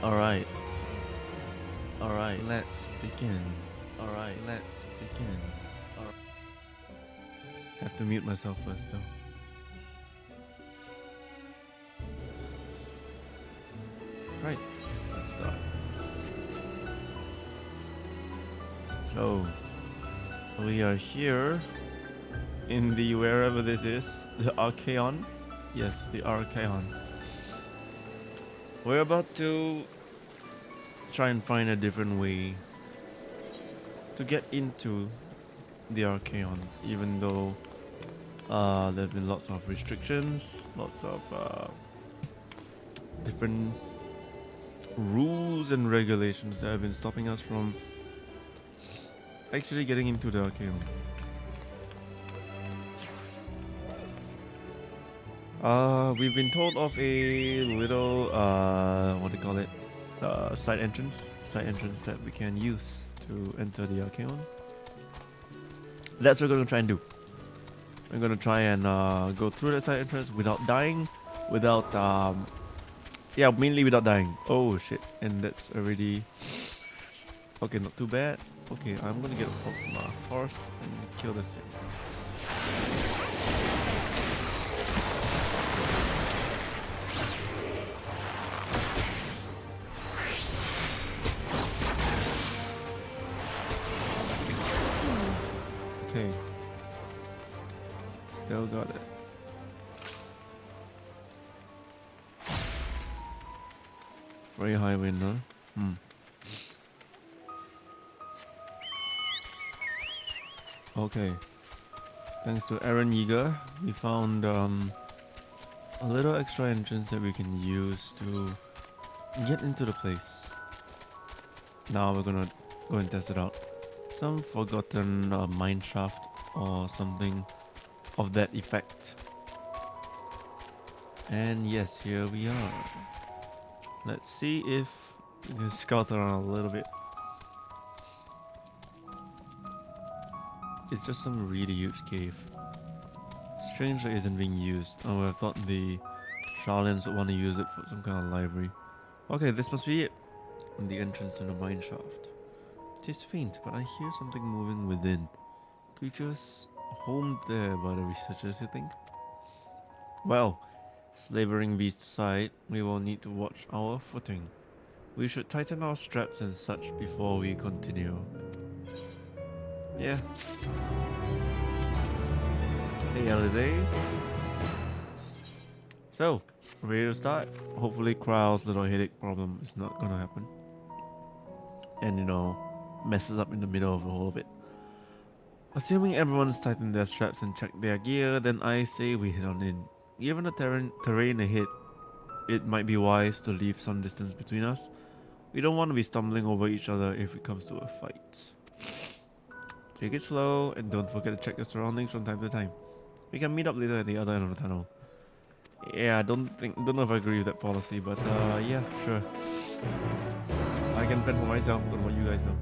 Alright, alright, let's begin. Alright, let's begin. Alright. Have to mute myself first though. Right, let's start. So, we are here in the wherever this is, the Archaeon. Yes, the Archaeon. We're about to try and find a different way to get into the Archaeon, even though there have been lots of restrictions, lots of different rules and regulations that have been stopping us from actually getting into the Archaeon. We've been told of a little, what do you call it? Side entrance that we can use to enter the Archaeon. That's what we're gonna try and do. We're gonna try and go through that side entrance without dying, without, yeah, mainly without dying. Oh shit, and that's already, okay, not too bad. Okay, I'm gonna get off my horse and kill this thing. Okay. Still got it. Very high wind, huh? Okay. Thanks to Aaron Yeager, we found a little extra entrance that we can use to get into the place. Now we're gonna go and test it out. Some forgotten mine shaft or something of that effect. And yes, here we are. Let's see if we can scout around a little bit. It's just some really huge cave. Strangely isn't being used. I would have thought the Shaolins would want to use it for some kind of library. Okay, this must be it. The entrance to the mine shaft. It is faint, but I hear something moving within. Creatures homed there by the researchers, you think? Well, slavering beast aside, we will need to watch our footing. We should tighten our straps and such before we continue. Yeah. Hey, Alize. So, ready to start? Hopefully Kral's little headache problem is not gonna happen. And, you know, messes up in the middle of the whole bit. Assuming everyone's tightened their straps and checked their gear, then I say we head on in. Given the terrain ahead, it might be wise to leave some distance between us. We don't want to be stumbling over each other if it comes to a fight. Take it slow and don't forget to check your surroundings from time to time. We can meet up later at the other end of the tunnel. Yeah, don't know if I agree with that policy, but yeah, sure. I can fend for myself, don't know what you guys do.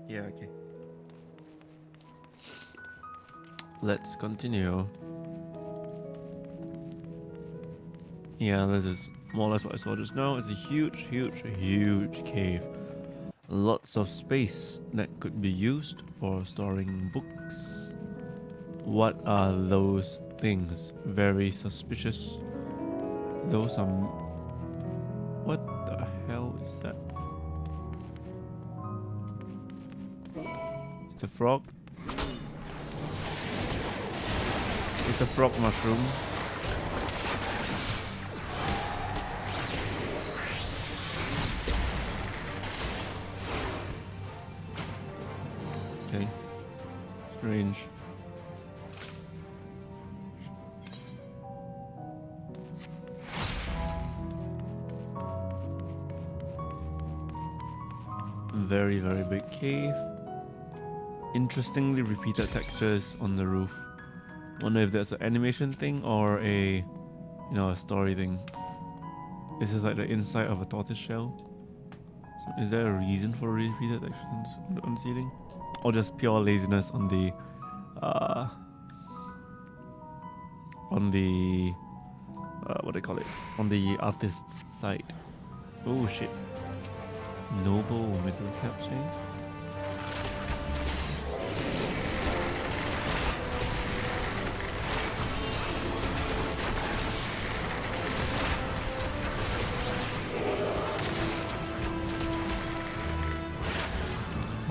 Yeah, okay. Let's continue. Yeah, this is more or less what I saw just now. It's a huge cave. Lots of space that could be used for storing books. What are those things? Very suspicious. Those are... What the hell is that? It's a frog. It's a frog mushroom. Okay. Strange. Very big cave. Interestingly repeated textures on the roof. Wonder if that's an animation thing or a, a story thing. This is like the inside of a tortoise shell. So is there a reason for repeated actions unsealing? Or just pure laziness on the uh what do they call it? On the artist's side. Oh shit. Noble metal capture.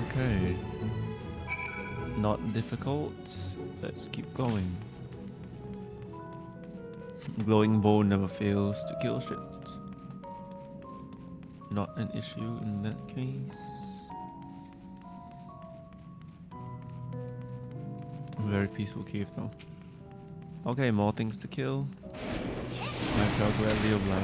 Okay. Not difficult. Let's keep going. Glowing bow never fails to kill shit. Not an issue in that case. Very peaceful cave though. Okay, more things to kill. I shall gladly oblige.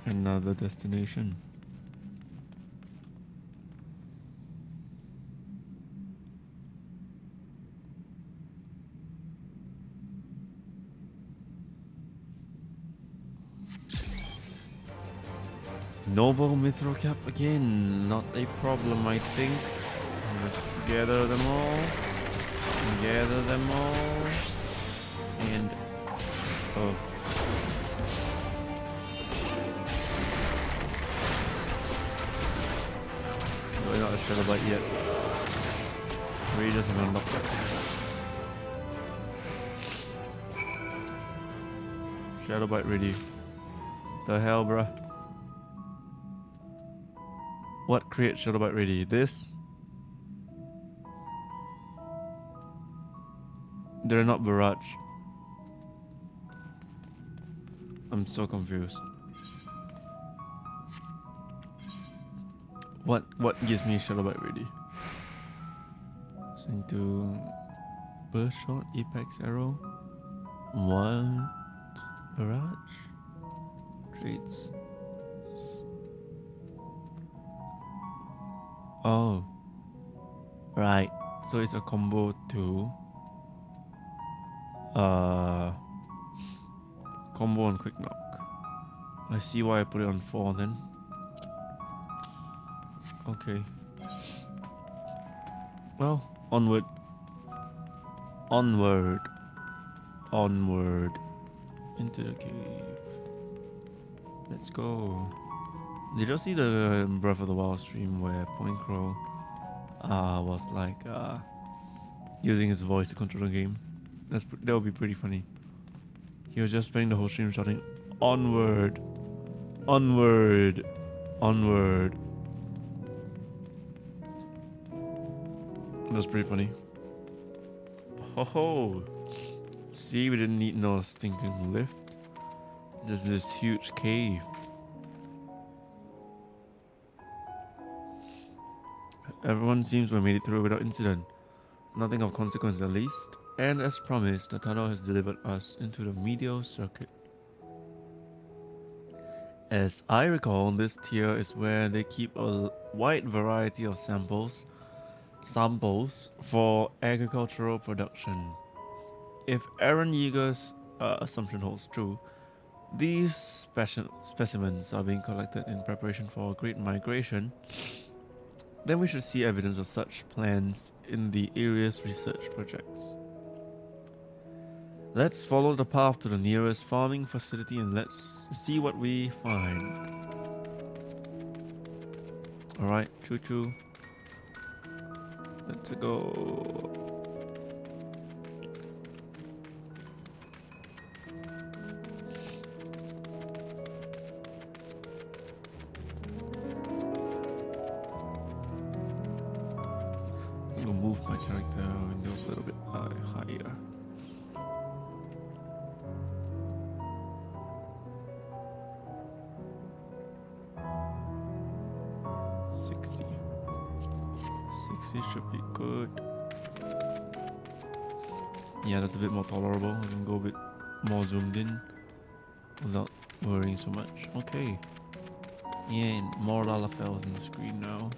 Another destination. Noble Mithril Cap again, not a problem I think. Let's gather them all. Gather them all. And oh. We're not a Shadow Bite yet. We just haven't unlocked it. Shadow Bite ready. The hell, bruh? What creates Shadow Bite ready? This? They're not barrage. I'm so confused. What gives me Shadow Bite ready? So into burst shot, apex arrow. What? Barrage? Traits. Oh. Right. So it's a combo to combo on quick knock. I see why I put it on 4 then. Okay. Well, onward. Onward. Onward. Into the cave. Let's go. Did you see the Breath of the Wild stream where Point Crow was like using his voice to control the game? That would be pretty funny. He was just spending the whole stream shouting, "Onward, onward, onward." That was pretty funny. Ho ho! See, we didn't need no stinking lift. There's this huge cave. Everyone seems to have made it through without incident. Nothing of consequence at least. And as promised, the tunnel has delivered us into the medial circuit. As I recall, this tier is where they keep a wide variety of samples for agricultural production. If Aaron Yeager's assumption holds true, these specimens are being collected in preparation for a great migration, then we should see evidence of such plans in the area's research projects. Let's follow the path to the nearest farming facility and let's see what we find. Alright, choo choo. Let's go. I'm gonna move my character window a little bit higher. Should be good. Yeah, that's a bit more tolerable. I can go a bit more zoomed in without worrying so much. Okay. Yeah, and more Lalafels on the screen now.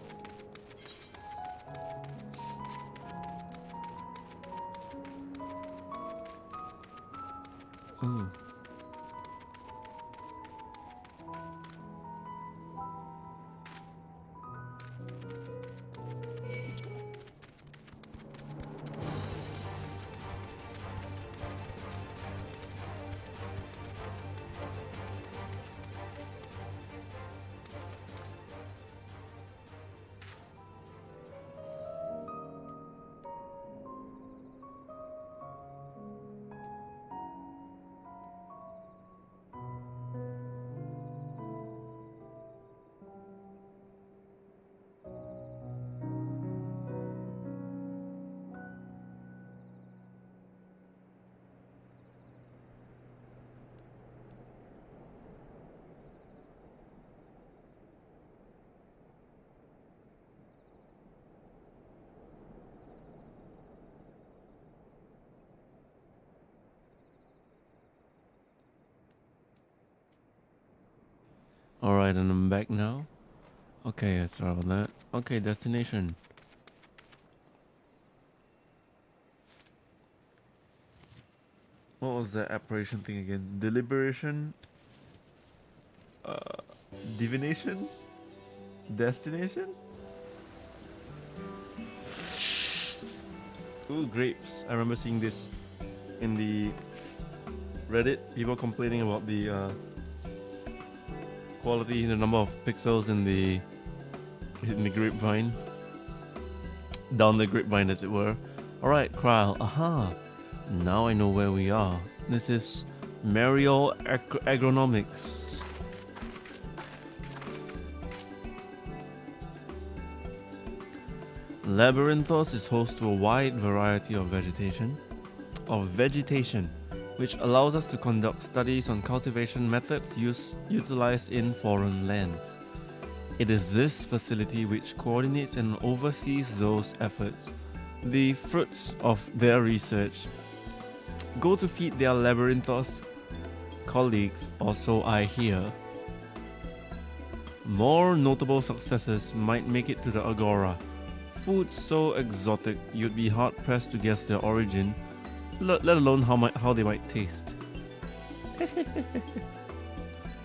Ooh. Alright, and I'm back now. Okay, sorry about that. Okay, destination. What was that apparition thing again? Deliberation? Uh, divination? Destination? Ooh, grapes. I remember seeing this in the Reddit. People complaining about the quality, the number of pixels in the grapevine. Down the grapevine, as it were. Alright, Krile. Aha! Now I know where we are. This is Mario Agronomics. Labyrinthos is host to a wide variety of vegetation, which allows us to conduct studies on cultivation methods utilized in foreign lands. It is this facility which coordinates and oversees those efforts. The fruits of their research go to feed their Labyrinthos colleagues, or so I hear. More notable successes might make it to the Agora. Food so exotic you'd be hard-pressed to guess their origin, let alone how they might taste.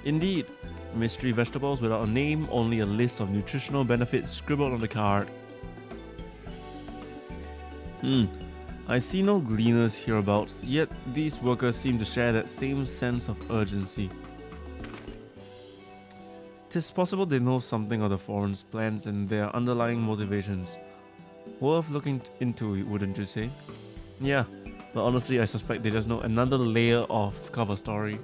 Indeed, mystery vegetables without a name, only a list of nutritional benefits scribbled on the card. I see no gleaners hereabouts, yet these workers seem to share that same sense of urgency. 'Tis possible they know something of the foreign's plans and their underlying motivations. Worth looking into, wouldn't you say? Yeah, but honestly I suspect they just know another layer of cover story.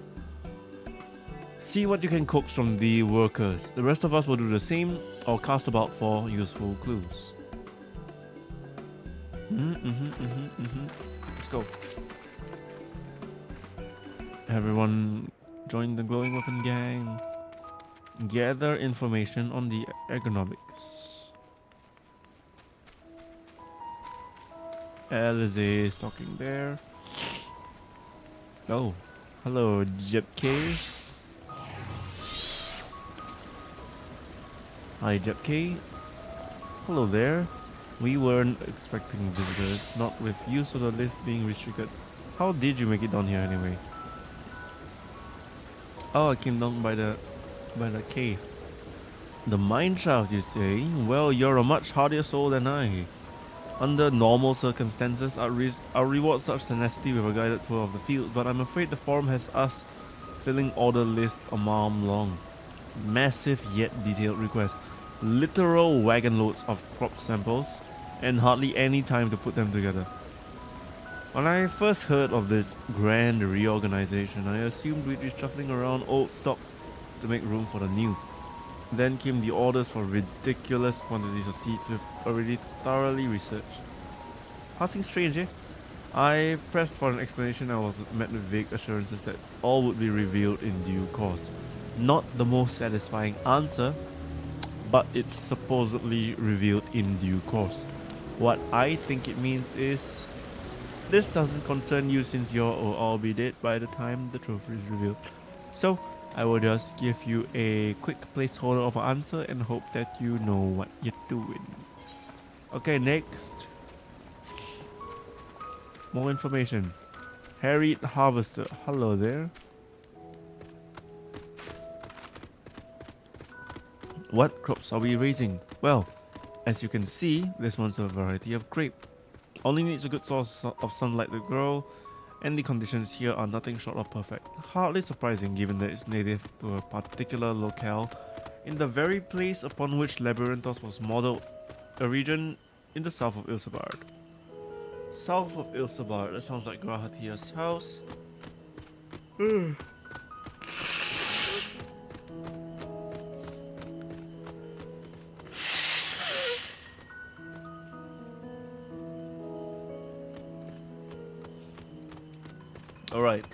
See what you can coax from the workers. The rest of us will do the same, or cast about for useful clues. Let's go. Everyone join the glowing weapon gang. Gather information on the ergonomics. Alice is talking there. Oh, hello, Jepke. Hi, Jepke. Hello there. We weren't expecting visitors, not with use of the lift being restricted. How did you make it down here anyway? Oh, I came down by the cave. The mine shaft, you say? Well, you're a much hardier soul than I. Under normal circumstances, I'll reward such tenacity with a guided tour of the field, but I'm afraid the forum has us filling order lists a mile long. Massive yet detailed requests. Literal wagon loads of crop samples, and hardly any time to put them together. When I first heard of this grand reorganization, I assumed we'd be shuffling around old stock to make room for the new. Then came the orders for ridiculous quantities of seeds we've already thoroughly researched. Passing strange, eh? I pressed for an explanation. I was met with vague assurances that all would be revealed in due course. Not the most satisfying answer, but it's supposedly revealed in due course. What I think it means is this doesn't concern you since you'll all be dead by the time the trophy is revealed. So, I will just give you a quick placeholder of an answer and hope that you know what you're doing. Okay, next. More information. Harried Harvester. Hello there. What crops are we raising? Well, as you can see, this one's a variety of grape. Only needs a good source of sunlight to grow, and the conditions here are nothing short of perfect. Hardly surprising given that it's native to a particular locale in the very place upon which Labyrinthos was modeled, a region in the south of Ilsebard. South of Ilsebard, that sounds like Grahatia's house. Alright,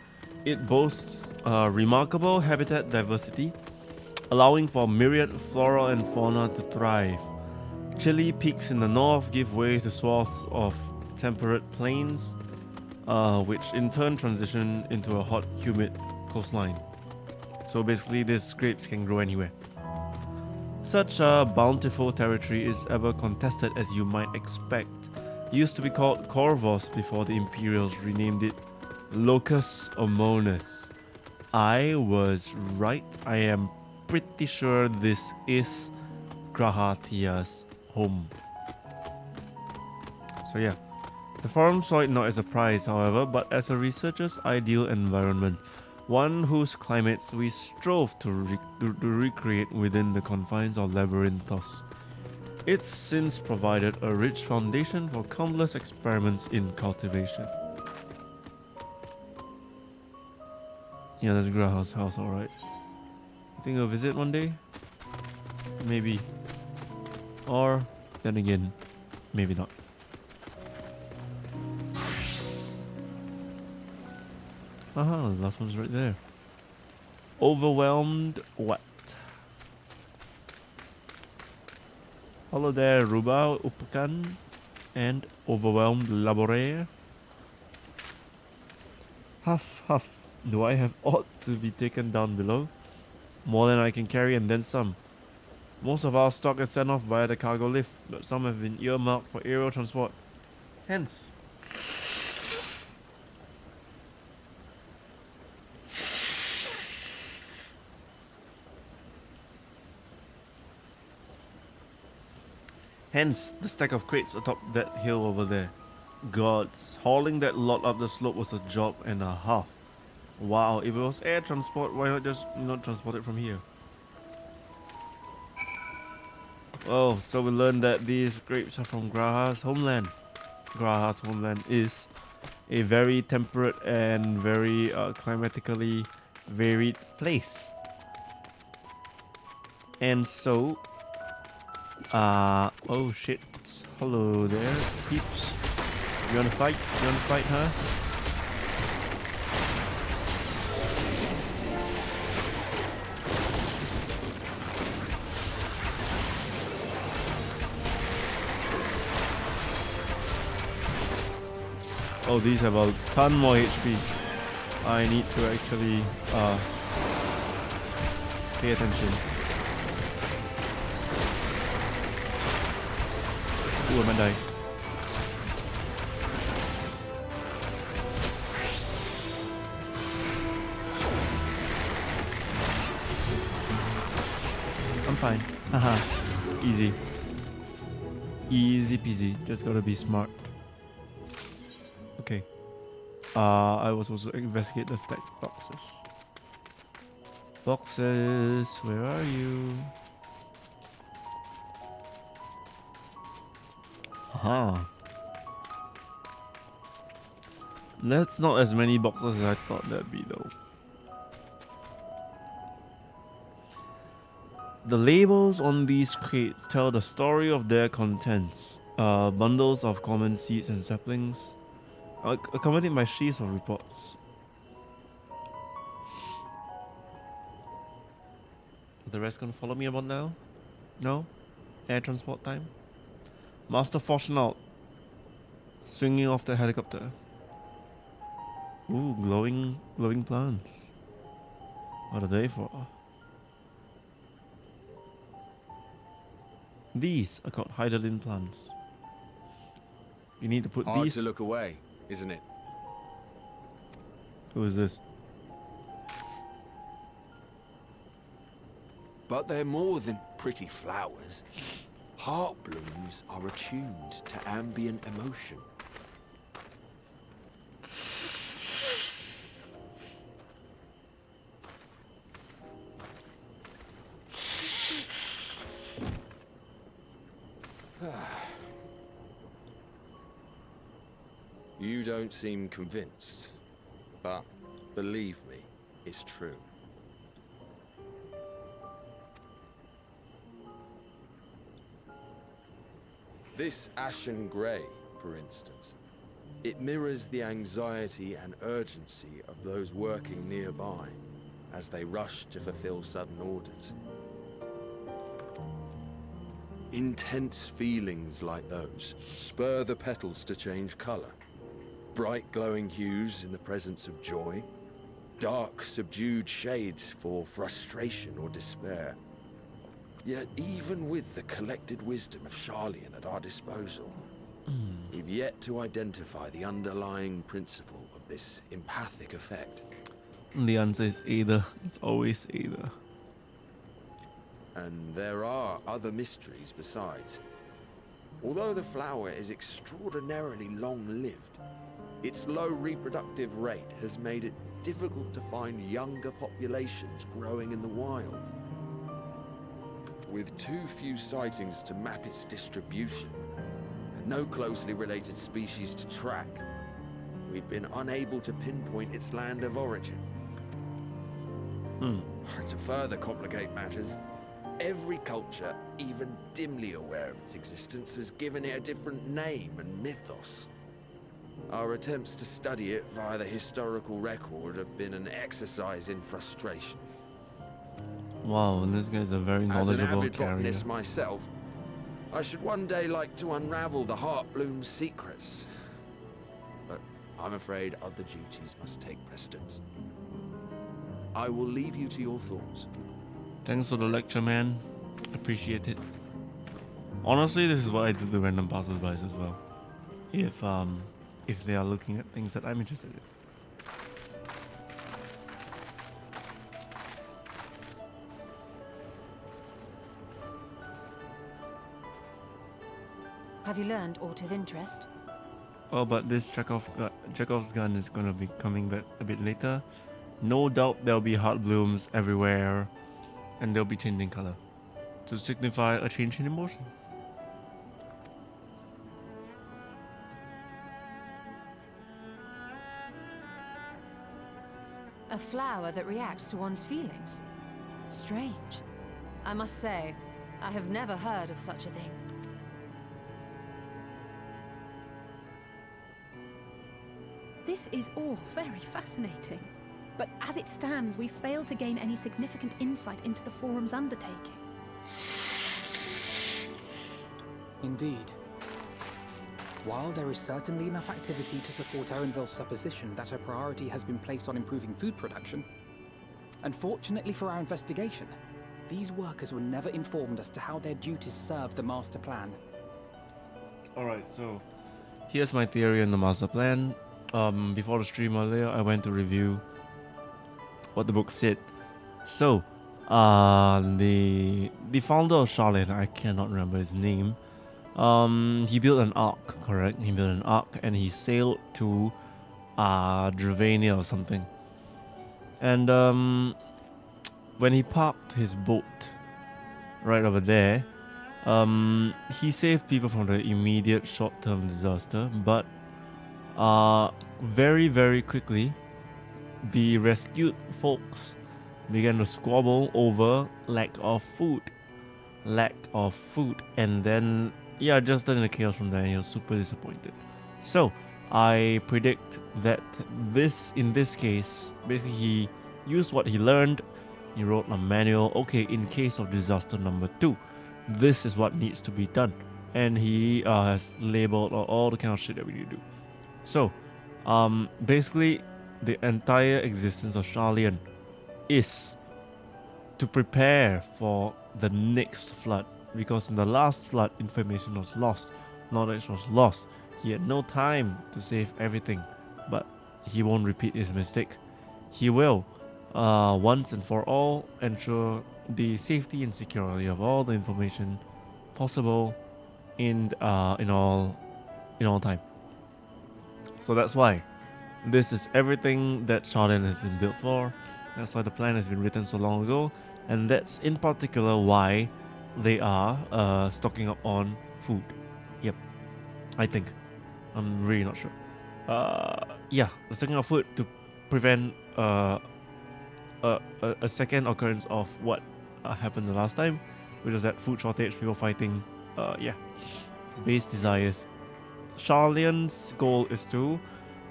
it boasts remarkable habitat diversity, allowing for myriad flora and fauna to thrive. Chilly peaks in the north give way to swaths of temperate plains, which in turn transition into a hot, humid coastline. So basically, these grapes can grow anywhere. Such a bountiful territory is ever contested as you might expect. It used to be called Corvos before the Imperials renamed it Locus Amonis. I was right. I am pretty sure this is Grahatia's home. So yeah, the forum saw it not as a prize, however, but as a researcher's ideal environment, one whose climates we strove to recreate within the confines of Labyrinthos. It's since provided a rich foundation for countless experiments in cultivation. Yeah, that's Graha's house, alright. I think I'll visit one day? Maybe. Or, then again, maybe not. Aha, the last one's right there. Overwhelmed what? Hello there, Ruba, Upakan, and Overwhelmed Laborer. Huff, huff. Do I have aught to be taken down below? More than I can carry and then some. Most of our stock is sent off via the cargo lift, but some have been earmarked for aerial transport. Hence, the stack of crates atop that hill over there. Gods, hauling that lot up the slope was a job and a half. Wow, if it was air transport, why not just transport it from here? Oh, so we learned that these grapes are from Graha's homeland. Graha's homeland is a very temperate and very climatically varied place. And so, oh shit. Hello there, peeps. You wanna fight? You wanna fight, huh? Oh, these have a ton more HP. I need to actually pay attention. Ooh, I'm gonna die. I'm fine. Haha. Easy. Easy peasy. Just gotta be smart. Okay. I was supposed to investigate the stack boxes. Boxes, where are you? Aha. That's not as many boxes as I thought that'd be though. The labels on these crates tell the story of their contents. Bundles of common seeds and saplings, accompanied by sheets of reports. Are the rest gonna follow me about now? No? Air transport time? Master Fortunaut swinging off the helicopter. Ooh, glowing plants. What are they for? These are called Hydralin plants. You need to put Hard these. to look away, isn't it? Who is this? But they're more than pretty flowers. Heart blooms are attuned to ambient emotion. You don't seem convinced, but believe me, it's true. This ashen grey, for instance, it mirrors the anxiety and urgency of those working nearby as they rush to fulfill sudden orders. Intense feelings like those spur the petals to change colour. Bright glowing hues in the presence of joy, dark subdued shades for frustration or despair. Yet even with the collected wisdom of Charlian at our disposal, we've yet to identify the underlying principle of this empathic effect. The answer is either. It's always either. And there are other mysteries besides. Although the flower is extraordinarily long-lived, its low reproductive rate has made it difficult to find younger populations growing in the wild. With too few sightings to map its distribution, and no closely related species to track, we've been unable to pinpoint its land of origin. To further complicate matters, every culture, even dimly aware of its existence, has given it a different name and mythos. Our attempts to study it via the historical record have been an exercise in frustration. Wow, this guy's a very As an knowledgeable avid carrier. botanist myself, I should one day like to unravel the Heartbloom's secrets. But I'm afraid other duties must take precedence. I will leave you to your thoughts. Thanks for the lecture, man. Appreciate it. Honestly, this is what I do to random passersby as well. If they are looking at things that I'm interested in. Have you learned aught of interest? Oh, but this Chekhov's gun is gonna be coming back a bit later. No doubt there'll be heart blooms everywhere, and they'll be changing color to signify a change in emotion. A flower that reacts to one's feelings? Strange. I must say, I have never heard of such a thing. This is all very fascinating. But as it stands, we've failed to gain any significant insight into the Forum's undertaking. Indeed. While there is certainly enough activity to support Erenville's supposition that a priority has been placed on improving food production, unfortunately for our investigation, these workers were never informed as to how their duties serve the master plan. Alright, so here's my theory on the master plan. Before the stream earlier, I went to review what the book said. So, the founder of Charlotte, I cannot remember his name. He built an ark, correct? He built an ark and he sailed to Dravania or something. And when he parked his boat right over there, he saved people from the immediate short-term disaster, but very, very quickly, the rescued folks began to squabble over lack of food, and then just turned into chaos from there. And he was super disappointed. So I predict that in this case, basically he used what he learned. He wrote a manual. Okay, in case of disaster number 2, this is what needs to be done, and he has labeled all the kind of shit that we need to do. So, basically, the entire existence of Charlian is to prepare for the next flood. Because in the last flood, information was lost, knowledge was lost. He had no time to save everything, but he won't repeat his mistake. He will, once and for all, ensure the safety and security of all the information possible in all time. So that's why this is everything that Shaolin has been built for. That's why the plan has been written so long ago, and that's in particular why they are stocking up on food. Yep, I think. I'm really not sure. Yeah, they're stocking up food to prevent a second occurrence of what happened the last time, which was that food shortage, people fighting. Yeah, base desires. Charlian's goal is to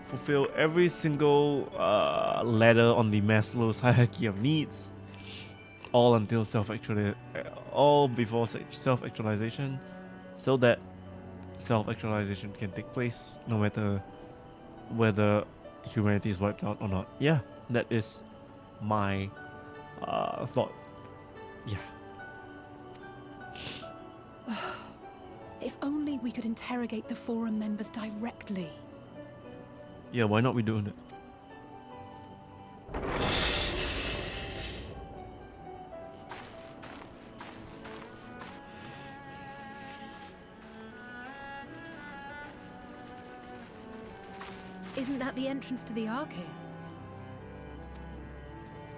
fulfill every single ladder on the Maslow's hierarchy of needs, all until all before self-actualization, so that self-actualization can take place no matter whether humanity is wiped out or not. Yeah, that is my thought. Yeah. If only we could interrogate the Forum members directly. Yeah, why not we doing it? Isn't that the entrance to the Ark here?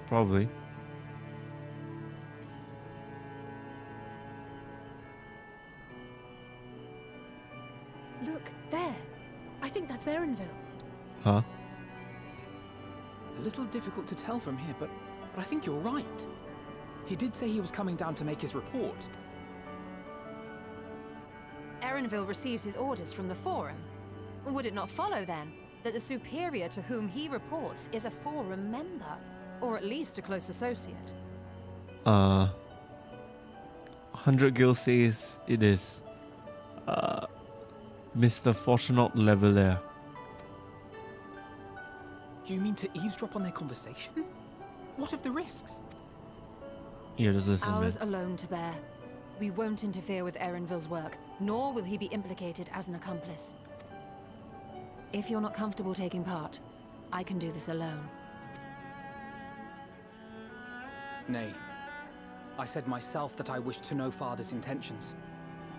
Probably. Look, there. I think that's Erenville. Huh? A little difficult to tell from here, but I think you're right. He did say he was coming down to make his report. Erenville receives his orders from the Forum. Would it not follow, then, that the superior to whom he reports is a Forum member? Or at least a close associate? 100 Gil says it is Mr. Fortunato Leveler. You mean to eavesdrop on their conversation? What of the risks? Yeah, just listen, Ours man. alone to bear. We won't interfere with Erenville's work, nor will he be implicated as an accomplice. If you're not comfortable taking part, I can do this alone. Nay. I said myself that I wished to know Father's intentions.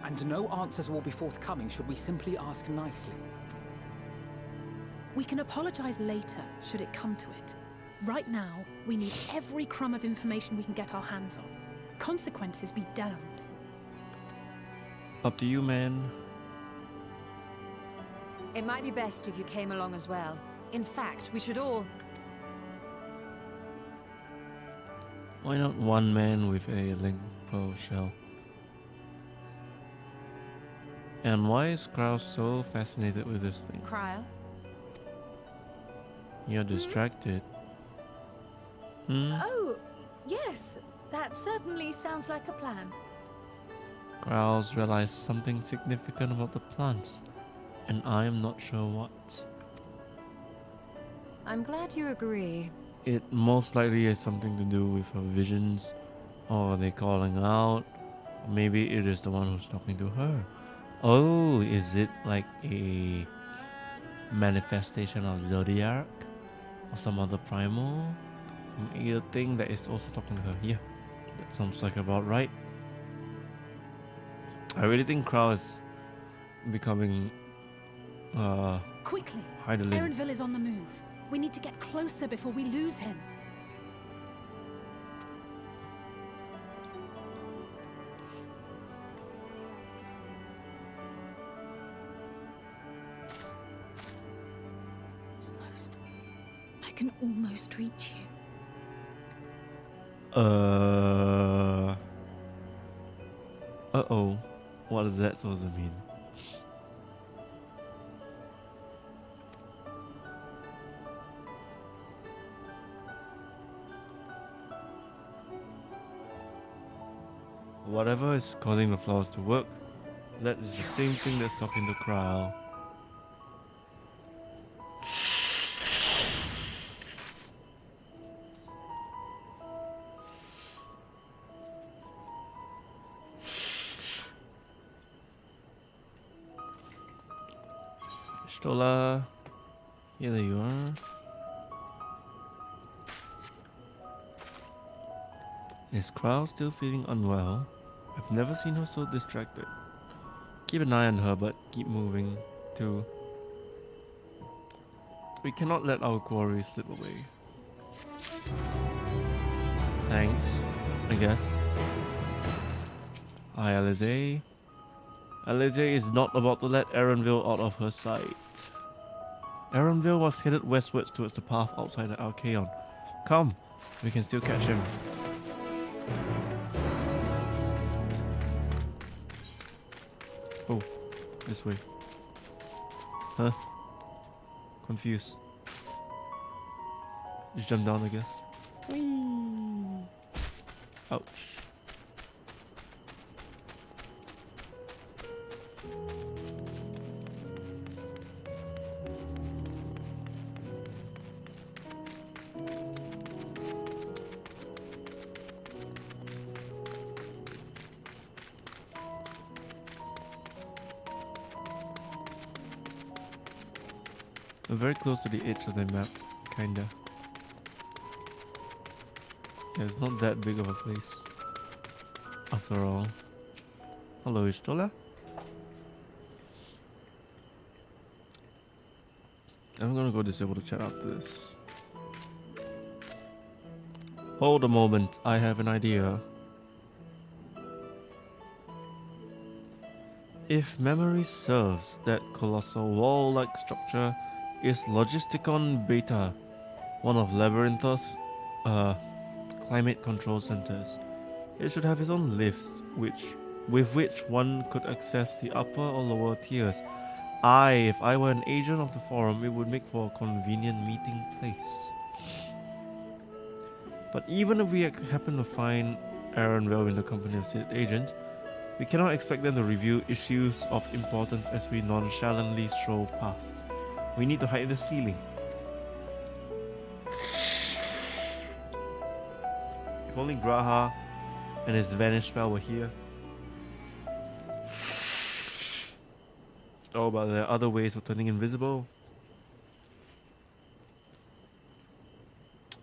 And no answers will be forthcoming should we simply ask nicely. We can apologize later, should it come to it. Right now, we need every crumb of information we can get our hands on. Consequences be damned. Up to you, man. It might be best if you came along as well. In fact, we should all... Why not one man with a Lingpo shell? And why is Kraus so fascinated with this thing? Cryo? You're distracted. Hmm? Oh, yes. That certainly sounds like a plan. Kraus realized something significant about the plants, and I am not sure what. I'm glad you agree. It most likely has something to do with her visions, or are they calling out? Maybe it is the one who's talking to her. Oh, is it like a manifestation of Zodiac? Or some other primal? Some other thing that is also talking to her. Yeah, that sounds like about right. I really think Crow is becoming Quickly! Heidelin. Erenville is on the move. We need to get closer before we lose him. Almost. I can almost reach you. Uh-oh. What is that supposed to mean? Whatever is causing the flowers to work, that is the same thing that's talking to Kral. Stola. Here you are. Is Crow still feeling unwell? I've never seen her so distracted. Keep an eye on her, but keep moving too. We cannot let our quarry slip away. Thanks, I guess. Hi, Alize. Alize is not about to let Erenville out of her sight. Erenville was headed westwards towards the path outside the Archaeon. Come, we can still catch him. Oh, this way. Huh? Confused. Just jump down, I guess. Whee! Ouch. We're very close to the edge of the map, kinda. Yeah, it's not that big of a place. After all. Hello, Istola. I'm gonna go disable the chat after this. Hold a moment, I have an idea. If memory serves, that colossal wall-like structure is Logisticon Beta, one of Labyrinthos' climate control centers. It should have its own lifts, with which one could access the upper or lower tiers. If I were an agent of the forum, it would make for a convenient meeting place. But even if we happen to find Erenville in the company of said agent, we cannot expect them to review issues of importance as we nonchalantly stroll past. We need to hide in the ceiling. If only Graha and his vanish spell were here. Oh, but there are other ways of turning invisible.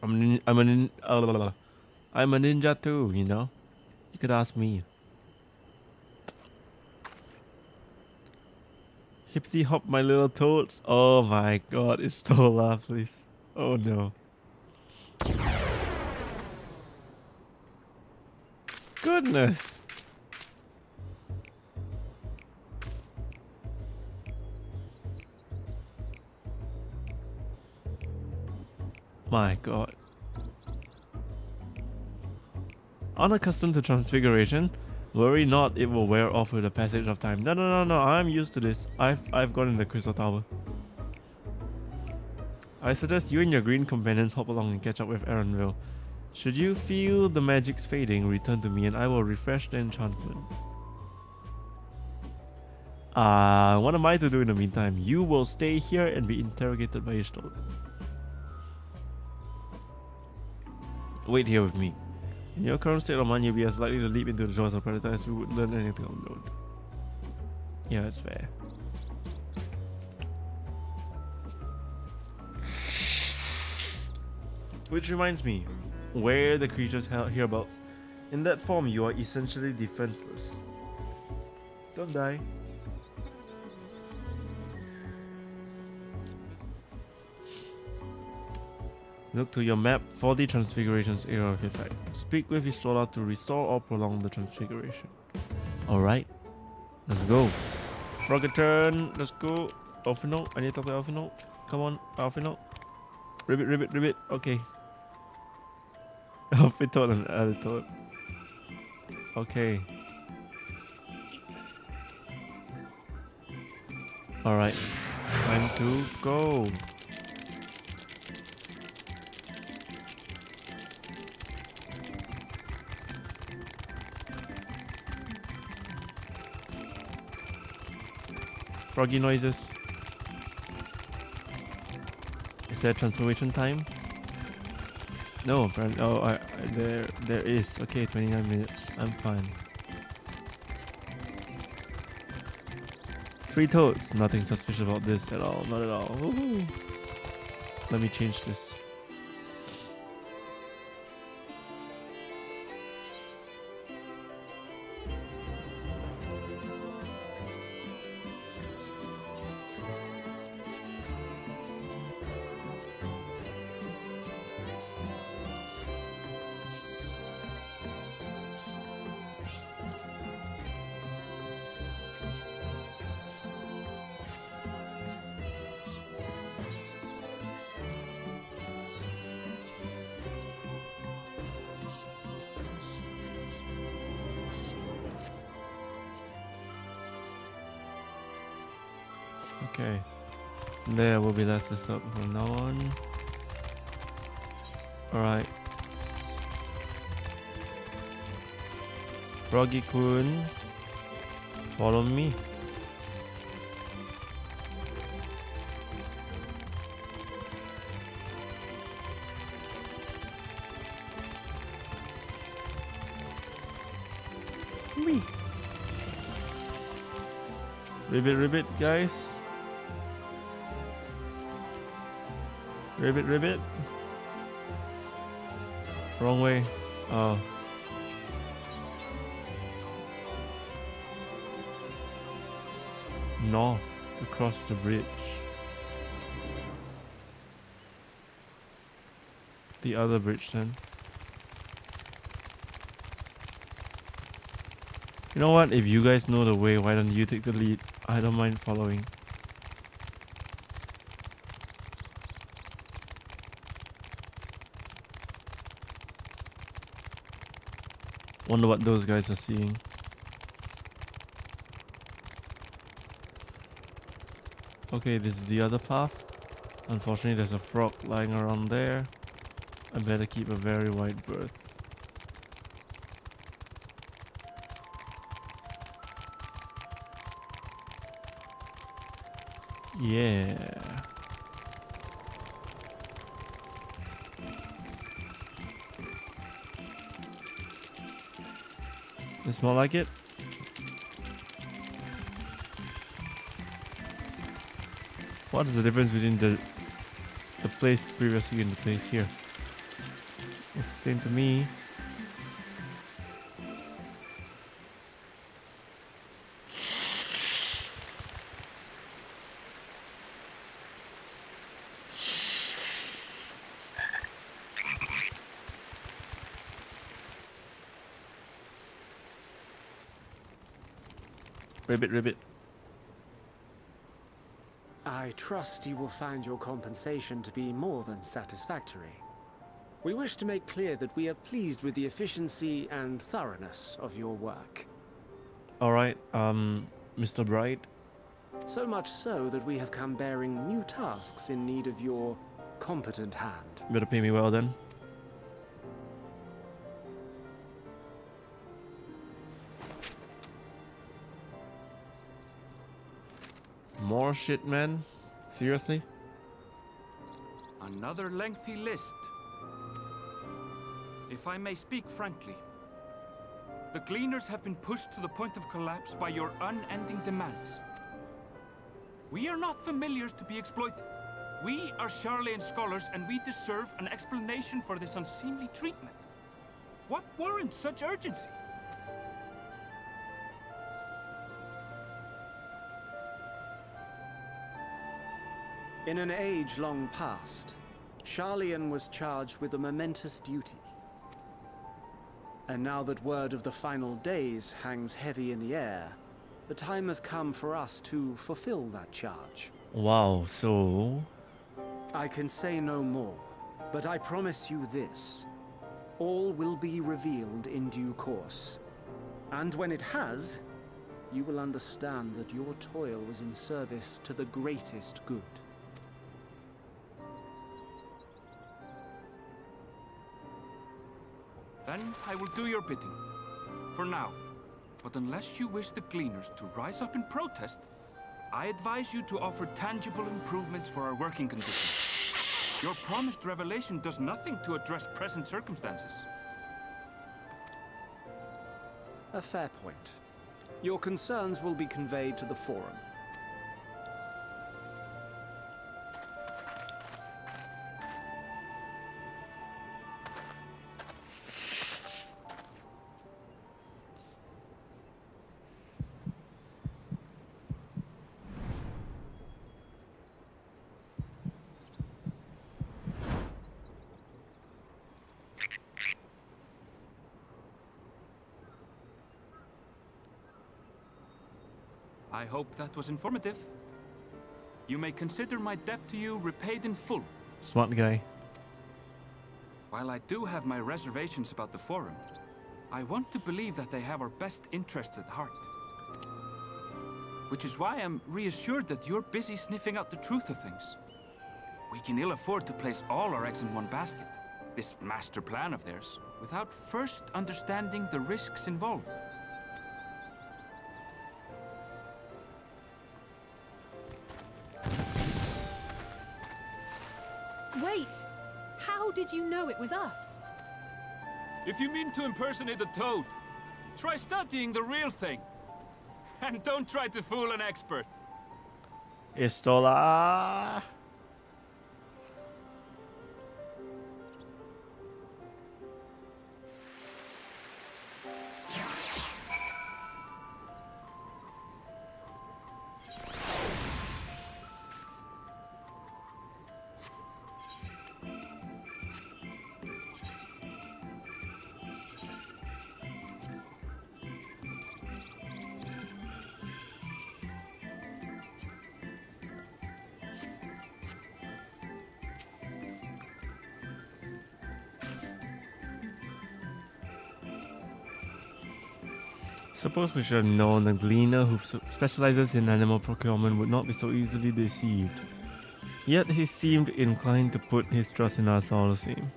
I'm a ninja too, you know. You could ask me. Hipsy hop my little toads. Oh my god, it's Stola, please. Oh no. Goodness. My god. Unaccustomed to transfiguration? Worry not, it will wear off with the passage of time. No, I'm used to this. I've gone in the Crystal Tower. I suggest you and your green companions hop along and catch up with Erenville. Should you feel the magic's fading, return to me and I will refresh the enchantment. What am I to do in the meantime? You will stay here and be interrogated by Ishtar. Wait here with me. In your current state of mind, you'll be as likely to leap into the jaws of predator as you would learn anything on load. Yeah, that's fair. Which reminds me, where the creatures hereabouts. In that form, you are essentially defenseless. Don't die. Look to your map for the Transfiguration's area artifact. Speak with Istola to restore or prolong the Transfiguration. Alright, let's go. Rocket turn, let's go. Alphino, I need to talk to Alphino. Come on, Alphino. Ribbit, okay. Alphito and Alito. Okay. Alright, time to go. Froggy noises. Is there transformation time? No, apparently. Oh, there is. Okay, 29 minutes. I'm fine. 3 toads. Nothing suspicious about this at all. Not at all. Woohoo. Let me change this. Okay, there will be less this up from now on. Alright. Froggy-kun, follow me. Me. Ribbit, guys. Ribbit. Wrong way. Oh. North, across the bridge. The other bridge then. You know what? If you guys know the way, why don't you take the lead? I don't mind following. Wonder what those guys are seeing. Okay, this is the other path. Unfortunately, there's a frog lying around there. I better keep a very wide berth. Yeah. It's more like it. What is the difference between the place previously and the place here? It's the same to me. Ribbit. I trust you will find your compensation to be more than satisfactory. We wish to make clear that we are pleased with the efficiency and thoroughness of your work. Alright, Mr. Bright. So much so that we have come bearing new tasks in need of your competent hand. Better pay me well then. More shit, man? Seriously? Another lengthy list. If I may speak frankly, the Gleaners have been pushed to the point of collapse by your unending demands. We are not familiars to be exploited. We are Charlean scholars, and we deserve an explanation for this unseemly treatment. What warrants such urgency? In an age long past, Charlean was charged with a momentous duty. And now that word of the final days hangs heavy in the air, the time has come for us to fulfill that charge. Wow, so... I can say no more, but I promise you this. All will be revealed in due course. And when it has, you will understand that your toil was in service to the greatest good. Then I will do your bidding. For now. But unless you wish the Gleaners to rise up in protest, I advise you to offer tangible improvements for our working conditions. Your promised revelation does nothing to address present circumstances. A fair point. Your concerns will be conveyed to the Forum. I hope that was informative. You may consider my debt to you repaid in full. Smart guy. While I do have my reservations about the Forum, I want to believe that they have our best interests at heart. Which is why I'm reassured that you're busy sniffing out the truth of things. We can ill afford to place all our eggs in one basket, this master plan of theirs, without first understanding the risks involved. Wait! How did you know it was us? If you mean to impersonate a toad, try studying the real thing. And don't try to fool an expert. Istola. Suppose we should have known the gleaner who specializes in animal procurement would not be so easily deceived. Yet he seemed inclined to put his trust in us all the same.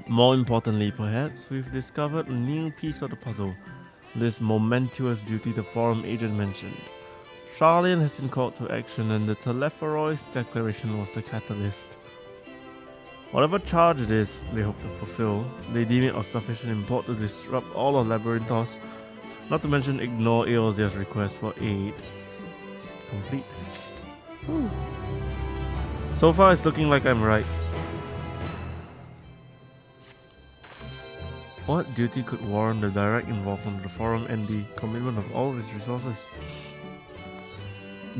More importantly, perhaps, we've discovered a new piece of the puzzle. This momentous duty the forum agent mentioned. Charlian has been called to action and the Telephoros declaration was the catalyst. Whatever charge it is they hope to fulfill, they deem it of sufficient import to disrupt all of Labyrinthos, not to mention ignore Eosia's request for aid. Complete. Whew. So far it's looking like I'm right. What duty could warrant the direct involvement of the forum and the commitment of all of its resources?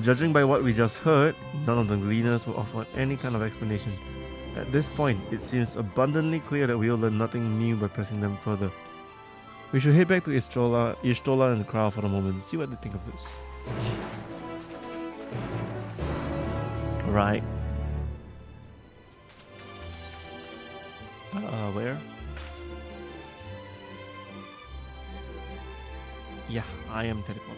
Judging by what we just heard, none of the gleaners will offer any kind of explanation. At this point, it seems abundantly clear that we'll learn nothing new by pressing them further. We should head back to Ishtola and the crowd for the moment, see what they think of this. Right. Where? Yeah, I am teleporting.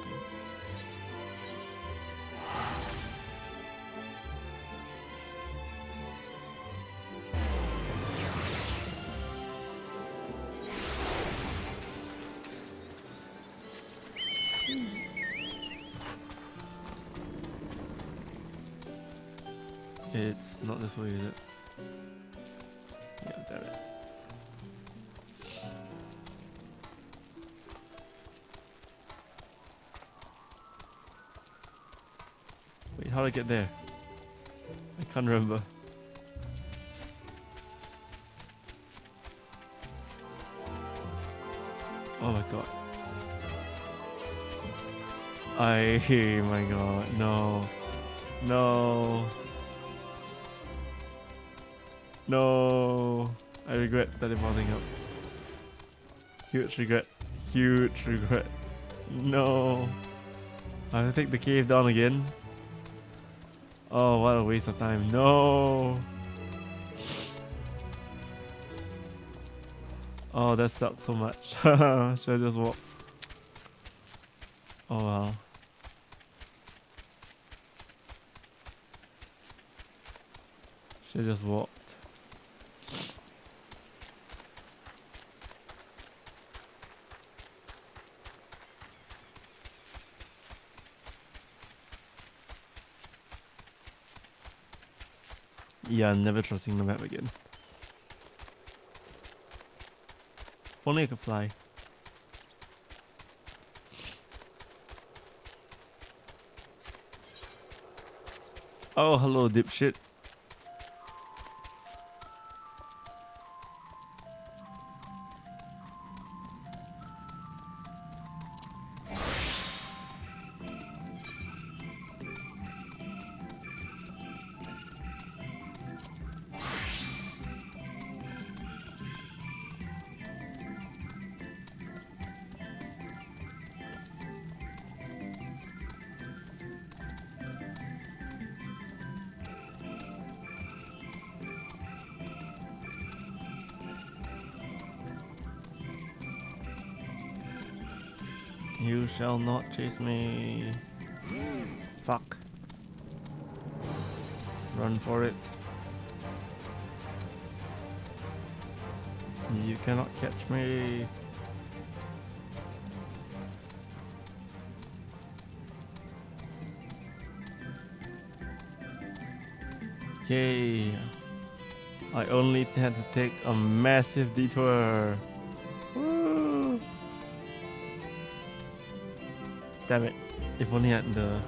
It's not this way, is it? Yeah, damn it. Wait, how do I get there? I can't remember. Oh my god. My god, no. No. No. I regret teleporting up. Huge regret. Huge regret. No. I have to take the cave down again. Oh, what a waste of time. No. Oh, that sucked so much. Should I just walk? Oh wow. Should have just walked. Yeah, I'm never trusting the map again. If only I could fly. Oh, hello, dipshit. You shall not chase me. Fuck. Run for it. You cannot catch me. Yay. I only had to take a massive detour. Woo. Damn it. If only I had the...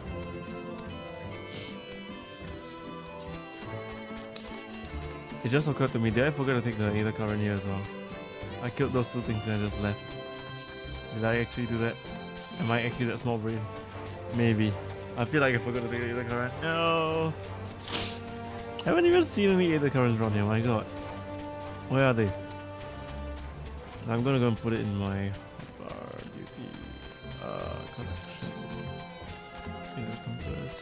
It just occurred to me, did I forget to take the Aether Current here as well? I killed those two things and I just left. Did I actually do that? Am I actually that small brain? Maybe. I feel like I forgot to take the Aether Current. No! I haven't even seen any Aether Currents around here, my god. Where are they? I'm gonna go and put it in my duty collection. Aether Compass.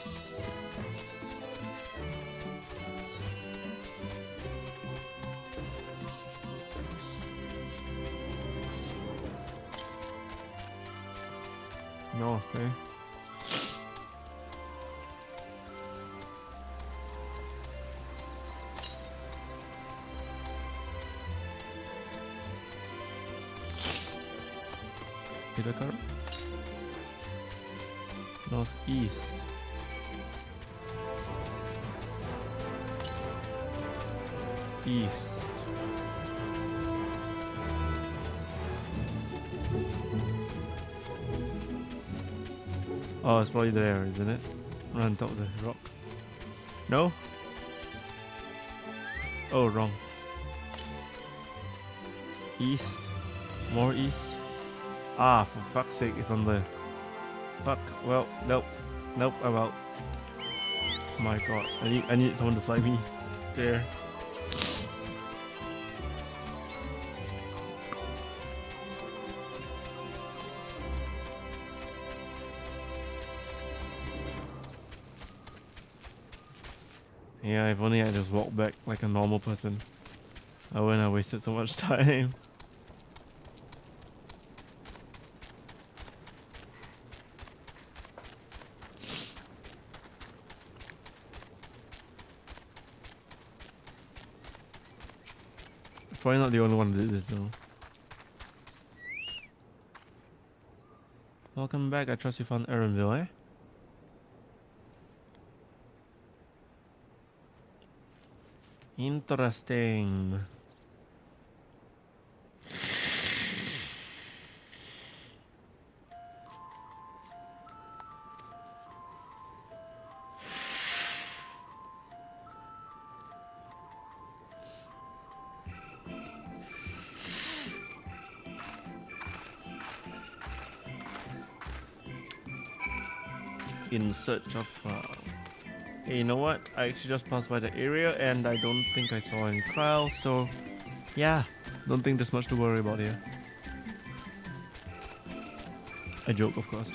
No, okay. Aether Current? Northeast. East. Oh, it's probably there, isn't it? Right on top of the rock. No? Oh, wrong. East. More east. Ah, for fuck's sake, it's on there. Fuck. Well, nope. Nope, I'm out. My god. I need someone to fly me there. Yeah, if only I just walked back like a normal person. I wouldn't have wasted so much time. Probably not the only one that did this though. Welcome back, I trust you found Erenville, eh? Interesting. In search of hey, you know what? I actually just passed by the area and I don't think I saw any trials, so yeah, don't think there's much to worry about here. A joke, of course.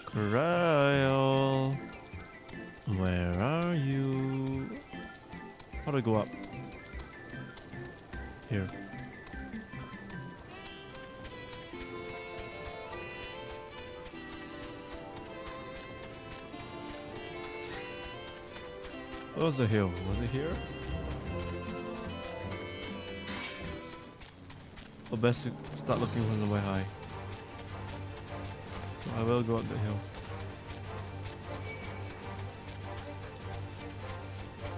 Cryo, where are you? How do I go up? Here. What was the hill? Was it here? Or best to start looking from somewhere high. So I will go up the hill.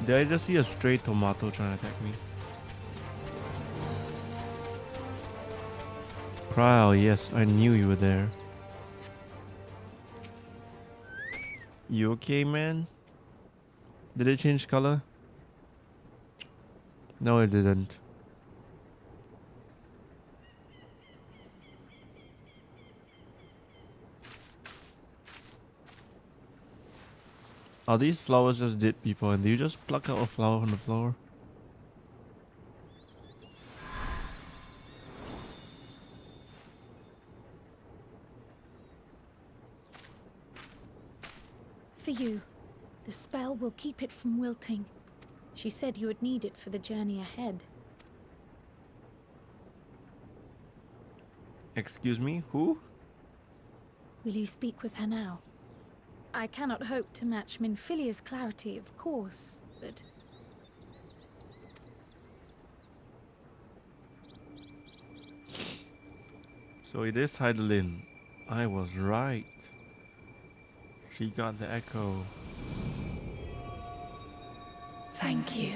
Did I just see a stray tomato trying to attack me? Cryo, yes, I knew you were there. You okay, man? Did it change color? No, it didn't. Are these flowers just dead people and do you just pluck out a flower from the flower? For you. The spell will keep it from wilting. She said you would need it for the journey ahead. Excuse me, who? Will you speak with her now? I cannot hope to match Minfilia's clarity, of course, but... So it is Heidelin. I was right. She got the echo. Thank you.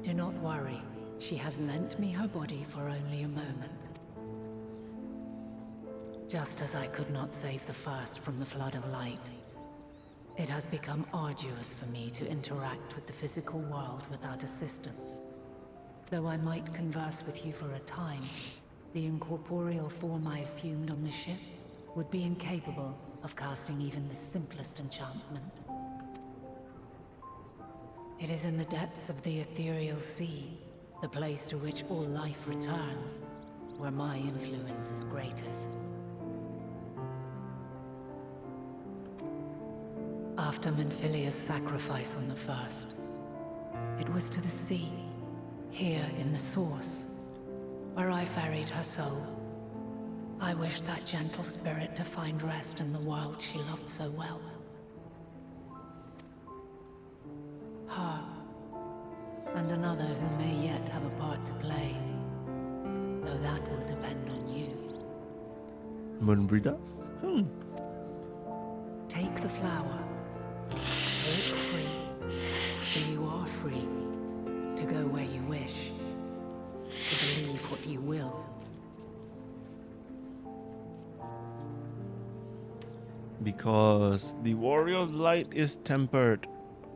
Do not worry. She has lent me her body for only a moment. Just as I could not save the first from the flood of light, it has become arduous for me to interact with the physical world without assistance. Though I might converse with you for a time, the incorporeal form I assumed on the ship would be incapable of casting even the simplest enchantment. It is in the depths of the ethereal sea, the place to which all life returns, where my influence is greatest. After Minfilia's sacrifice on the first, it was to the sea, here in the source, where I ferried her soul. I wished that gentle spirit to find rest in the world she loved so well. Her, and another who may yet have a part to play, though that will depend on you. Moonbreeder? Take the flower. Walk free, for you are free, to go where you wish, to believe what you will. Because the warrior's light is tempered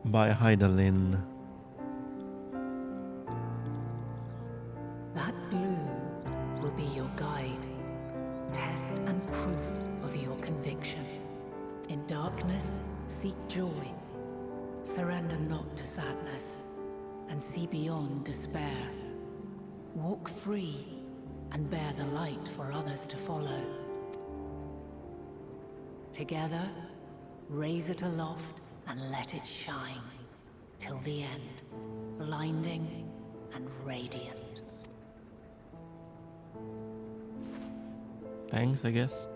by Heidelin. That blue will be your guide, test and proof of your conviction. In darkness, seek joy. Surrender not to sadness, and see beyond despair. Walk free, and bear the light for others to follow. Together, raise it aloft and let it shine, till the end, blinding and radiant. Thanks, I guess.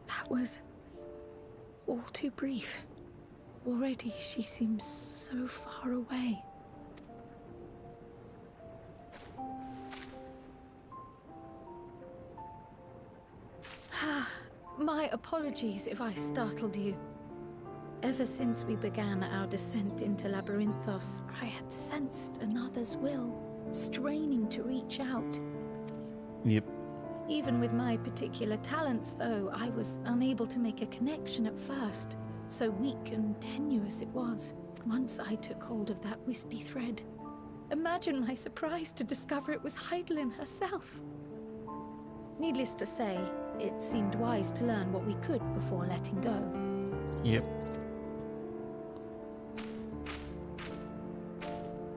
That was all too brief. Already she seems so far away. My apologies if I startled you. Ever since we began our descent into Labyrinthos, I had sensed another's will, straining to reach out. Yep. Even with my particular talents, though, I was unable to make a connection at first. So weak and tenuous it was, once I took hold of that wispy thread. Imagine my surprise to discover it was Heidelin herself. Needless to say, it seemed wise to learn what we could before letting go. Yep.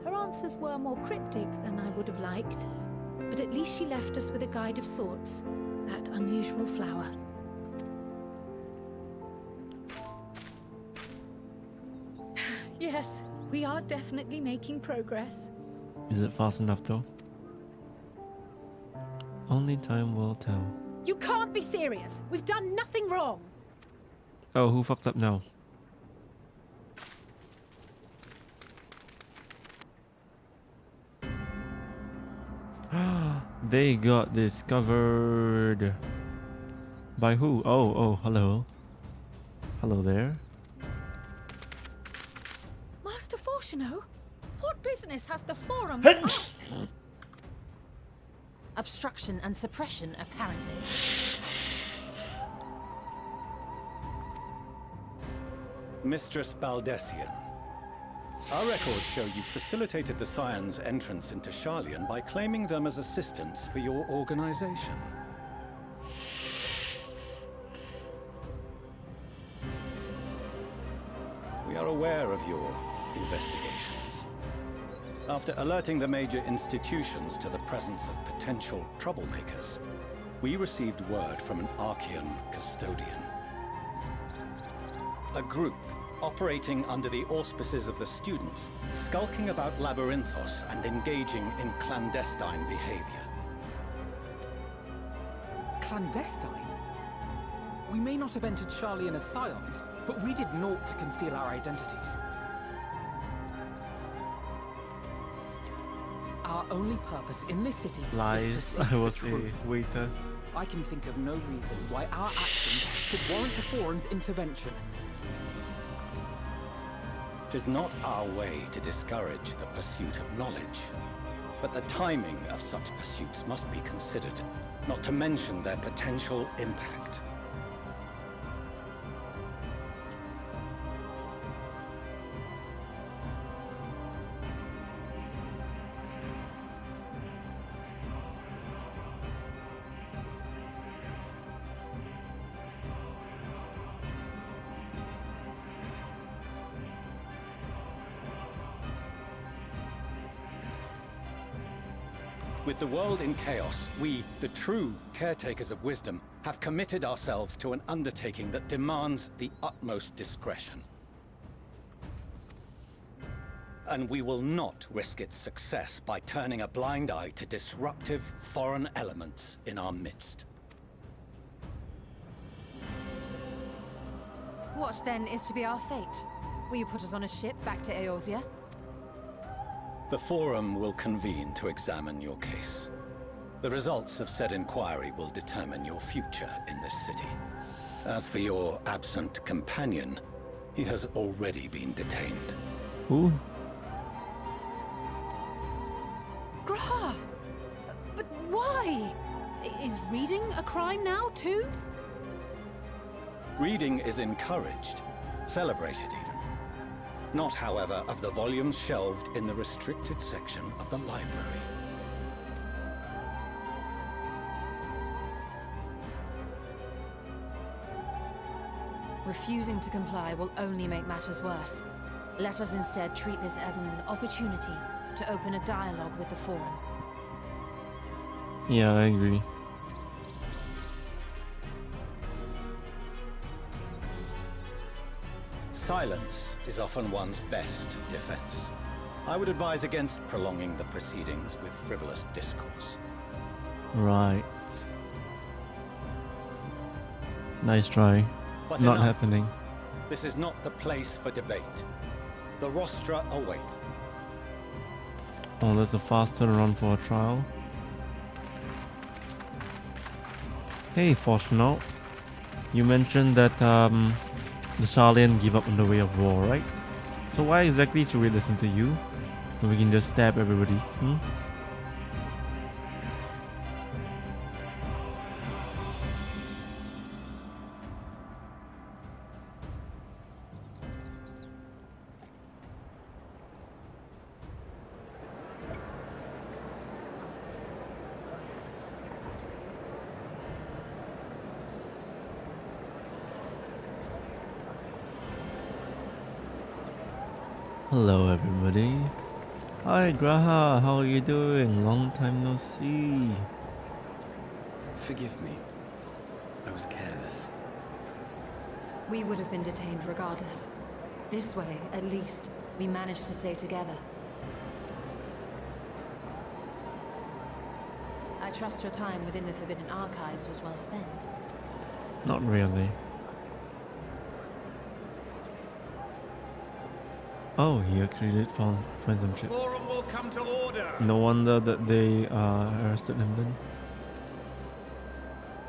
Her answers were more cryptic than I would have liked, but at least she left us with a guide of sorts, that unusual flower. Yes, we are definitely making progress. Is it fast enough though? Only time will tell. You can't be serious! We've done nothing wrong! Oh, who fucked up now? They got discovered. By who? Oh, hello. Hello there. Master Fortuno? What business has the Forum with us? Obstruction and suppression, apparently. Mistress Baldessian, our records show you facilitated the Scions' entrance into Sharlayan by claiming them as assistants for your organization. We are aware of your investigations. After alerting the major institutions to the presence of potential troublemakers, we received word from an Archean custodian. A group operating under the auspices of the students, skulking about Labyrinthos and engaging in clandestine behavior. Clandestine? We may not have entered Sharlayan as scions, but we did naught to conceal our identities. Our only purpose in this city is to Lies. seek I the was truth. a waiter. I can think of no reason why our actions should warrant the Forum's intervention. Tis not our way to discourage the pursuit of knowledge, but the timing of such pursuits must be considered, not to mention their potential impact. With the world in chaos, we, the true caretakers of wisdom, have committed ourselves to an undertaking that demands the utmost discretion. And we will not risk its success by turning a blind eye to disruptive foreign elements in our midst. What then is to be our fate? Will you put us on a ship back to Eorzea? The Forum will convene to examine your case. The results of said inquiry will determine your future in this city. As for your absent companion, he has already been detained. Who? Graha! But why? Is reading a crime now, too? Reading is encouraged, celebrated even. Not, however, of the volumes shelved in the restricted section of the library. Refusing to comply will only make matters worse. Let us instead treat this as an opportunity to open a dialogue with the Forum. Yeah, I agree. Silence is often one's best defense. I would advise against prolonging the proceedings with frivolous discourse. Right. Nice try. But Not enough. happening. This is not the place for debate. The rostra await. Oh, there's a fast turnaround for a trial. Hey, Fortunaut. You mentioned that the Sharlayan give up on the way of war, right? So why exactly should we listen to you? When we can just stab everybody, hmm? Hello everybody. Hi Graha, how are you doing? Long time no see. Forgive me. I was careless. We would have been detained regardless. This way, at least, we managed to stay together. I trust your time within the Forbidden Archives was well spent. Not really. Oh, he actually did find some shit. Forum will come to order. No wonder that they arrested him then.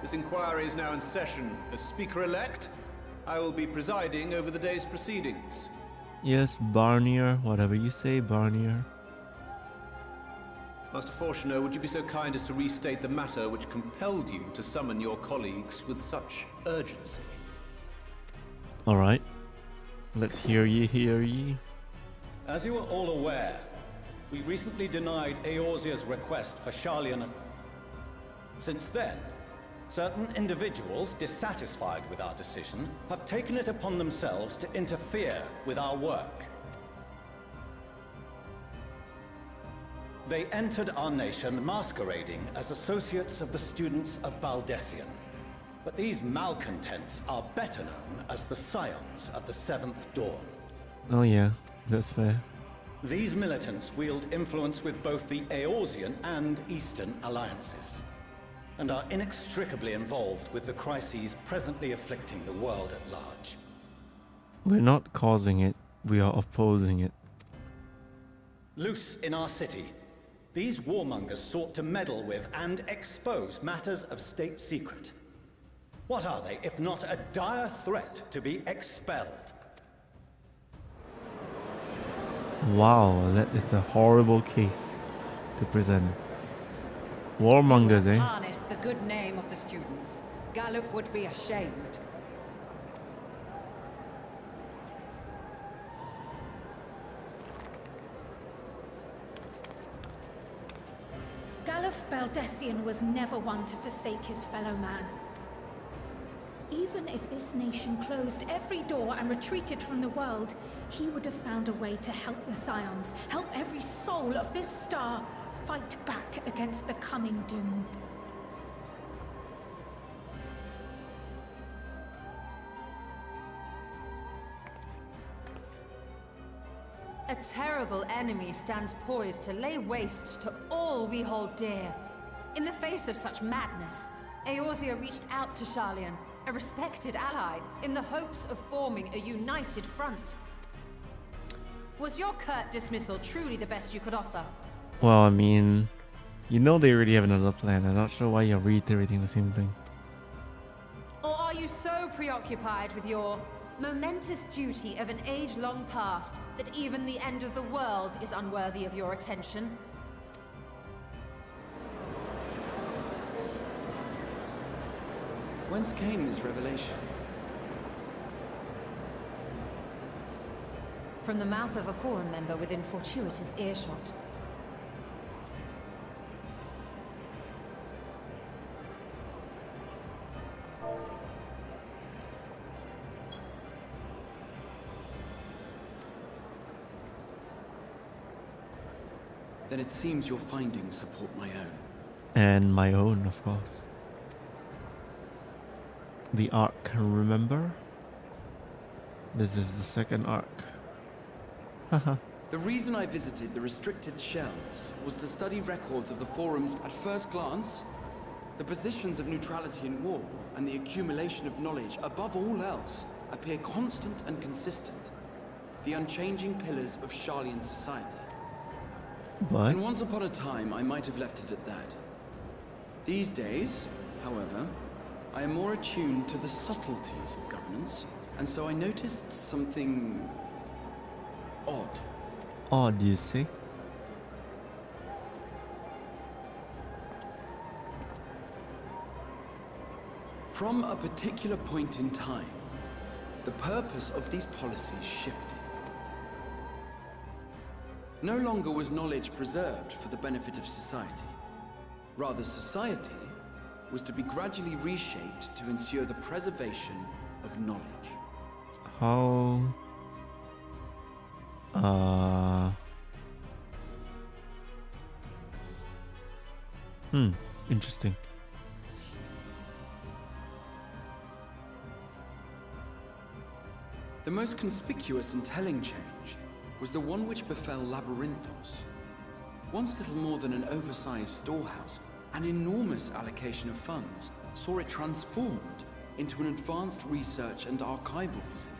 This inquiry is now in session. As Speaker-elect, I will be presiding over the day's proceedings. Yes, Barnier, whatever you say, Barnier. Master Fortunaut, would you be so kind as to restate the matter which compelled you to summon your colleagues with such urgency? Alright. Let's hear ye. As you are all aware, we recently denied Eorzea's request for Sharlayan. Since then, certain individuals dissatisfied with our decision have taken it upon themselves to interfere with our work. They entered our nation masquerading as associates of the students of Baldessian. But these malcontents are better known as the Scions of the Seventh Dawn. Oh yeah, that's fair. These militants wield influence with both the Eorzean and Eastern alliances, and are inextricably involved with the crises presently afflicting the world at large. We're not causing it, we are opposing it. Loose in our city, these warmongers sought to meddle with and expose matters of state secret. What are they, if not a dire threat to be expelled? Wow, that is a horrible case to present. Warmongers, You have eh? tarnished the good name of the students. Galuf would be ashamed. Galuf Baldessian was never one to forsake his fellow man. Even if this nation closed every door and retreated from the world, he would have found a way to help the Scions, help every soul of this star fight back against the coming doom. A terrible enemy stands poised to lay waste to all we hold dear. In the face of such madness, Eorzea reached out to Sharlayan, a respected ally, in the hopes of forming a united front. Was your curt dismissal truly the best you could offer? Well, I mean, you know they already have another plan. I'm not sure why you're reiterating the same thing. Or are you so preoccupied with your momentous duty of an age long past that even the end of the world is unworthy of your attention? Whence came this revelation? From the mouth of a Forum member within fortuitous earshot. Then it seems your findings support my own. And my own, of course. The arc, remember? This is the second arc. Haha. The reason I visited the restricted shelves was to study records of the forums. At first glance, the positions of neutrality in war and the accumulation of knowledge, above all else, appear constant and consistent. The unchanging pillars of Sharlayan society. But And once upon a time, I might have left it at that. These days, however, I am more attuned to the subtleties of governance, and so I noticed something odd. odd, you see? From a particular point in time, the purpose of these policies shifted. No longer was knowledge preserved for the benefit of society. Rather, society was to be gradually reshaped to ensure the preservation of knowledge. How... Interesting. The most conspicuous and telling change was the one which befell Labyrinthos. Once little more than an oversized storehouse, an enormous allocation of funds saw it transformed into an advanced research and archival facility.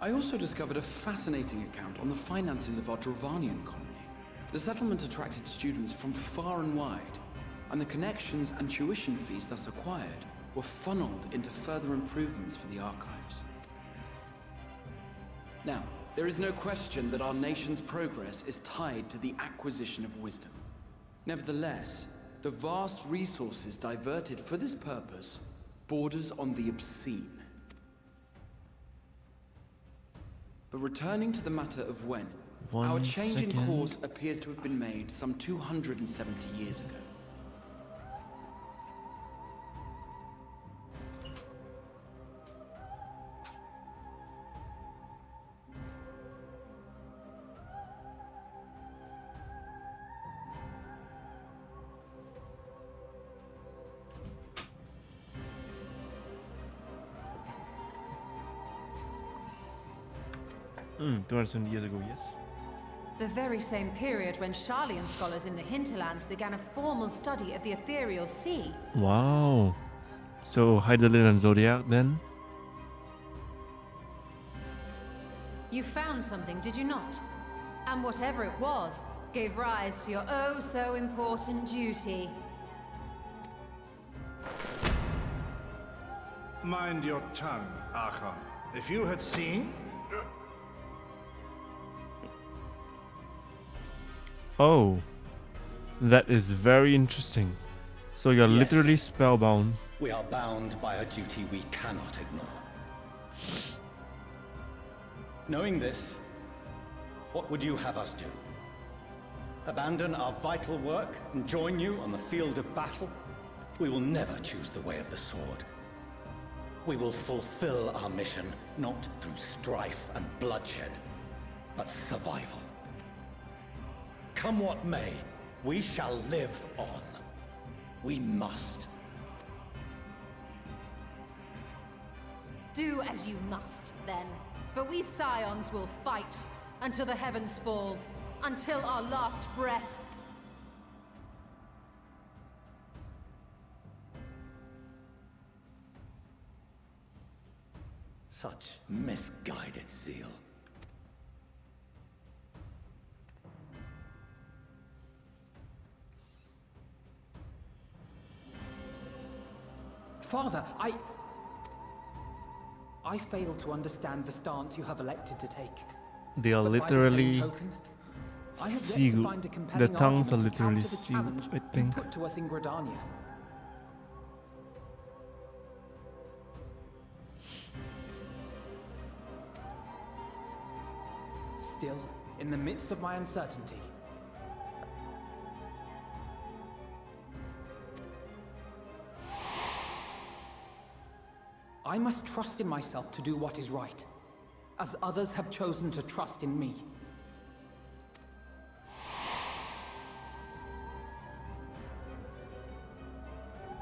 I also discovered a fascinating account on the finances of our Dravanian colony. The settlement attracted students from far and wide, and the connections and tuition fees thus acquired were funneled into further improvements for the archives. Now, there is no question that our nation's progress is tied to the acquisition of wisdom. Nevertheless, the vast resources diverted for this purpose borders on the obscene. But returning to the matter of when, our change in course appears to have been made some 270 years ago. 270 years ago, yes. The very same period when Sharlayan scholars in the hinterlands began a formal study of the ethereal sea. Wow. So Hydaelyn and Zodiac then? You found something, did you not? And whatever it was, gave rise to your oh so important duty. Mind your tongue, Archon. If you had seen... Oh. That is very interesting. So you're Yes. literally spellbound. We are bound by a duty we cannot ignore. Knowing this, what would you have us do? Abandon our vital work and join you on the field of battle? We will never choose the way of the sword. We will fulfill our mission not through strife and bloodshed, but survival. Come what may, we shall live on. We must. Do as you must, then. But we Scions will fight until the heavens fall, until our last breath. Such misguided zeal. Father, I fail to understand the stance you have elected to take. They are But literally by the same token, I have yet to sealed. find a The compelling tongues are argument to literally counter the sealed, challenge I you think. put to us in Gridania. Still, in the midst of my uncertainty, I must trust in myself to do what is right, as others have chosen to trust in me.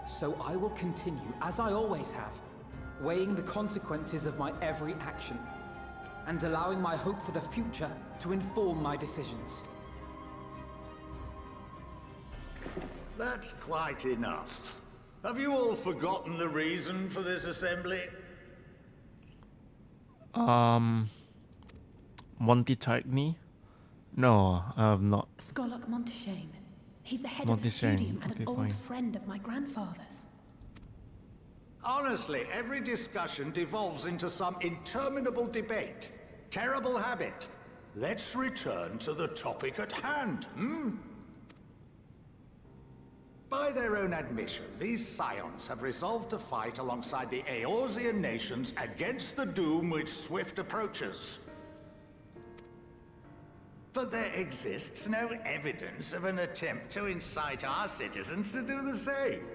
So I will continue, as I always have, weighing the consequences of my every action, and allowing my hope for the future to inform my decisions. That's quite enough. Have you all forgotten the reason for this assembly? Monty No, I have not. Skolok Monteshane. He's the head of the Monteshane, studium and okay, an old fine. friend of my grandfather's. Honestly, every discussion devolves into some interminable debate. Terrible habit. Let's return to the topic at hand, By their own admission, these Scions have resolved to fight alongside the Eorzean nations against the doom which swift approaches. But there exists no evidence of an attempt to incite our citizens to do the same.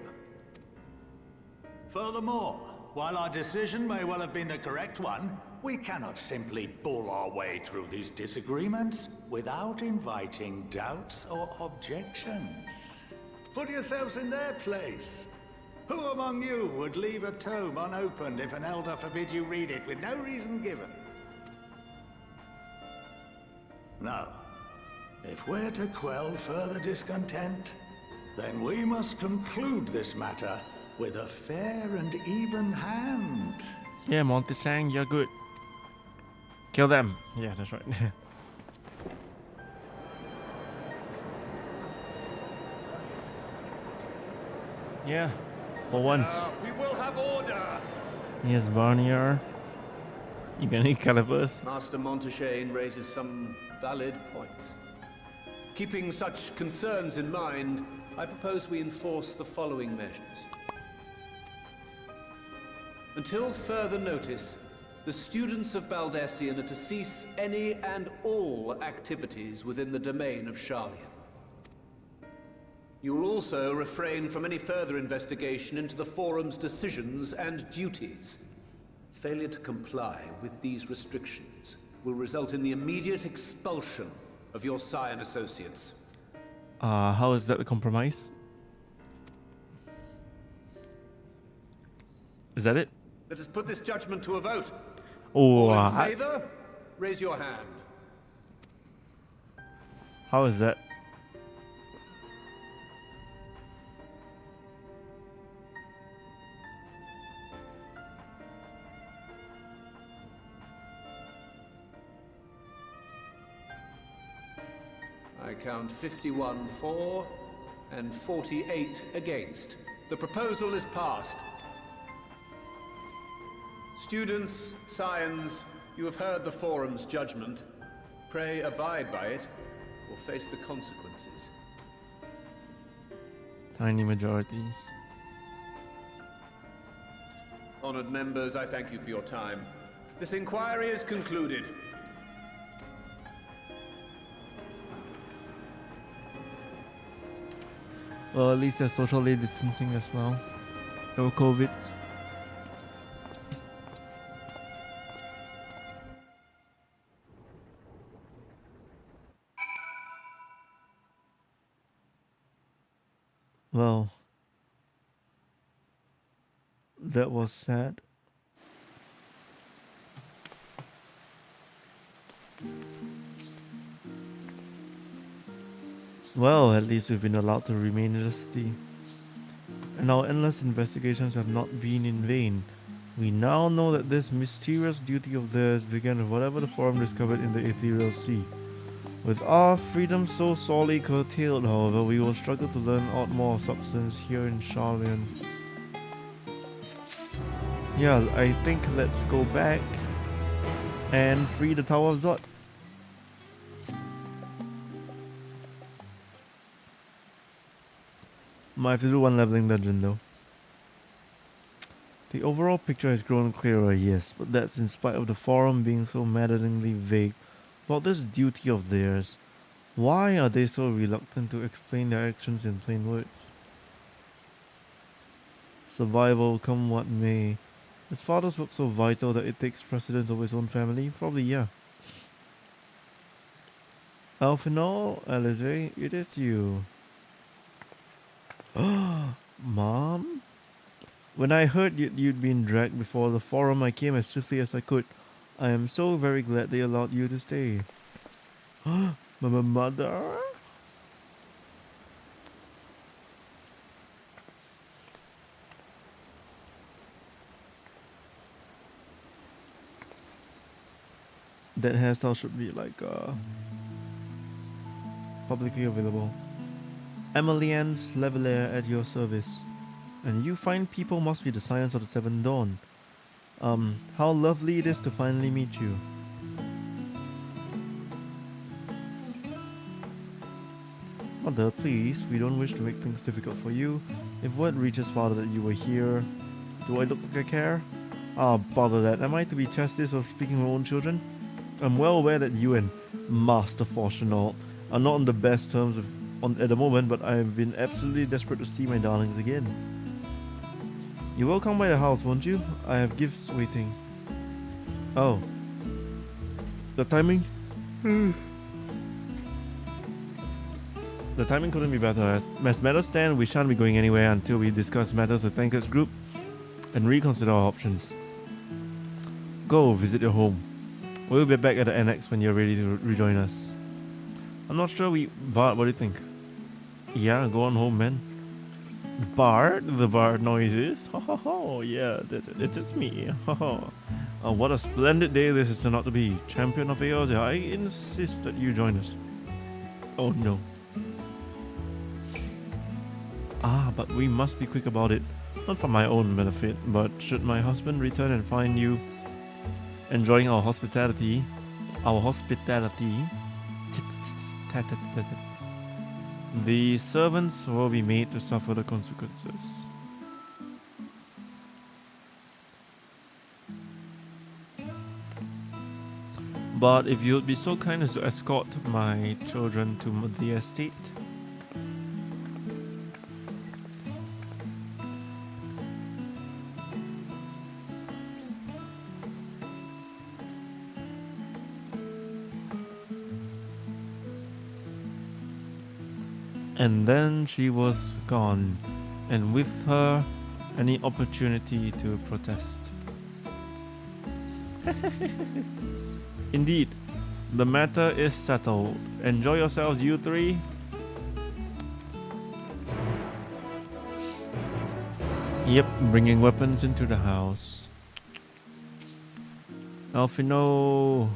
Furthermore, while our decision may well have been the correct one, we cannot simply bull our way through these disagreements without inviting doubts or objections. Put yourselves in their place. Who among you would leave a tome unopened if an elder forbid you read it with no reason given? No. If we're to quell further discontent, then we must conclude this matter with a fair and even hand. Yeah, Monteshane, you're good. Kill them. Yeah, that's right. Yeah, for once. We will have order. Here's Barnier. You got any calibers? Master Monteshane raises some valid points. Keeping such concerns in mind, I propose we enforce the following measures. Until further notice, the students of Baldessian are to cease any and all activities within the domain of Sharlayan. You will also refrain from any further investigation into the Forum's decisions and duties. Failure to comply with these restrictions will result in the immediate expulsion of your Scion associates. How is that a compromise? Is that it? Let us put this judgment to a vote. Oh, All in favor? raise your hand. How is that? I count 51 for and 48 against. The proposal is passed. Students, scions, you have heard the Forum's judgment. Pray abide by it, or face the consequences. Tiny majorities. Honored members, I thank you for your time. This inquiry is concluded. Well, at least they're socially distancing as well. No COVID. Well, that was sad. Well, at least we've been allowed to remain in the city. And our endless investigations have not been in vain. We now know that this mysterious duty of theirs began with whatever the Forum discovered in the ethereal sea. With our freedom so sorely curtailed, however, we will struggle to learn out more substance here in Sharlayan. Yeah, I think let's go back and free the Tower of Zod. Might have to do one leveling dungeon though. The overall picture has grown clearer, yes, but that's in spite of the Forum being so maddeningly vague about this duty of theirs. Why are they so reluctant to explain their actions in plain words? Survival, come what may. His father's work so vital that it takes precedence over his own family? Probably, yeah. Alphinaud, Alize, it is you. Mom? When I heard you'd been dragged before the Forum, I came as swiftly as I could. I am so very glad they allowed you to stay. My mother? That hairstyle should be like publicly available. Emilian's Levelair at your service. And you fine people must be the scions of the Seventh Dawn. How lovely it is to finally meet you. Mother, please, we don't wish to make things difficult for you. If word reaches father that you were here, do I look like I care? Ah, bother that. Am I to be chastised for speaking of my own children? I'm well aware that you and Master Fortunault are not on the best terms at the moment, but I've been absolutely desperate to see my darlings again. You will come by the house, won't you? I have gifts waiting. Oh. The timing? The timing couldn't be better. As matters stand, we shan't be going anywhere until we discuss matters with Tankard's group and reconsider our options. Go visit your home. We'll be back at the annex when you're ready to rejoin us. I'm not sure Bart, what do you think? Yeah, go on home, man. Bart? The Bart noises? Ho ho ho, yeah, it is me. Ho ho. What a splendid day this is turned out to be. Champion of Eorzea, I insist that you join us. Oh no. Ah, but we must be quick about it. Not for my own benefit, but should my husband return and find you enjoying our hospitality, the servants will be made to suffer the consequences. But if you would be so kind as to escort my children to the estate. And then she was gone, and with her, any opportunity to protest. Indeed, the matter is settled. Enjoy yourselves, you three. Yep, bringing weapons into the house. Alfino,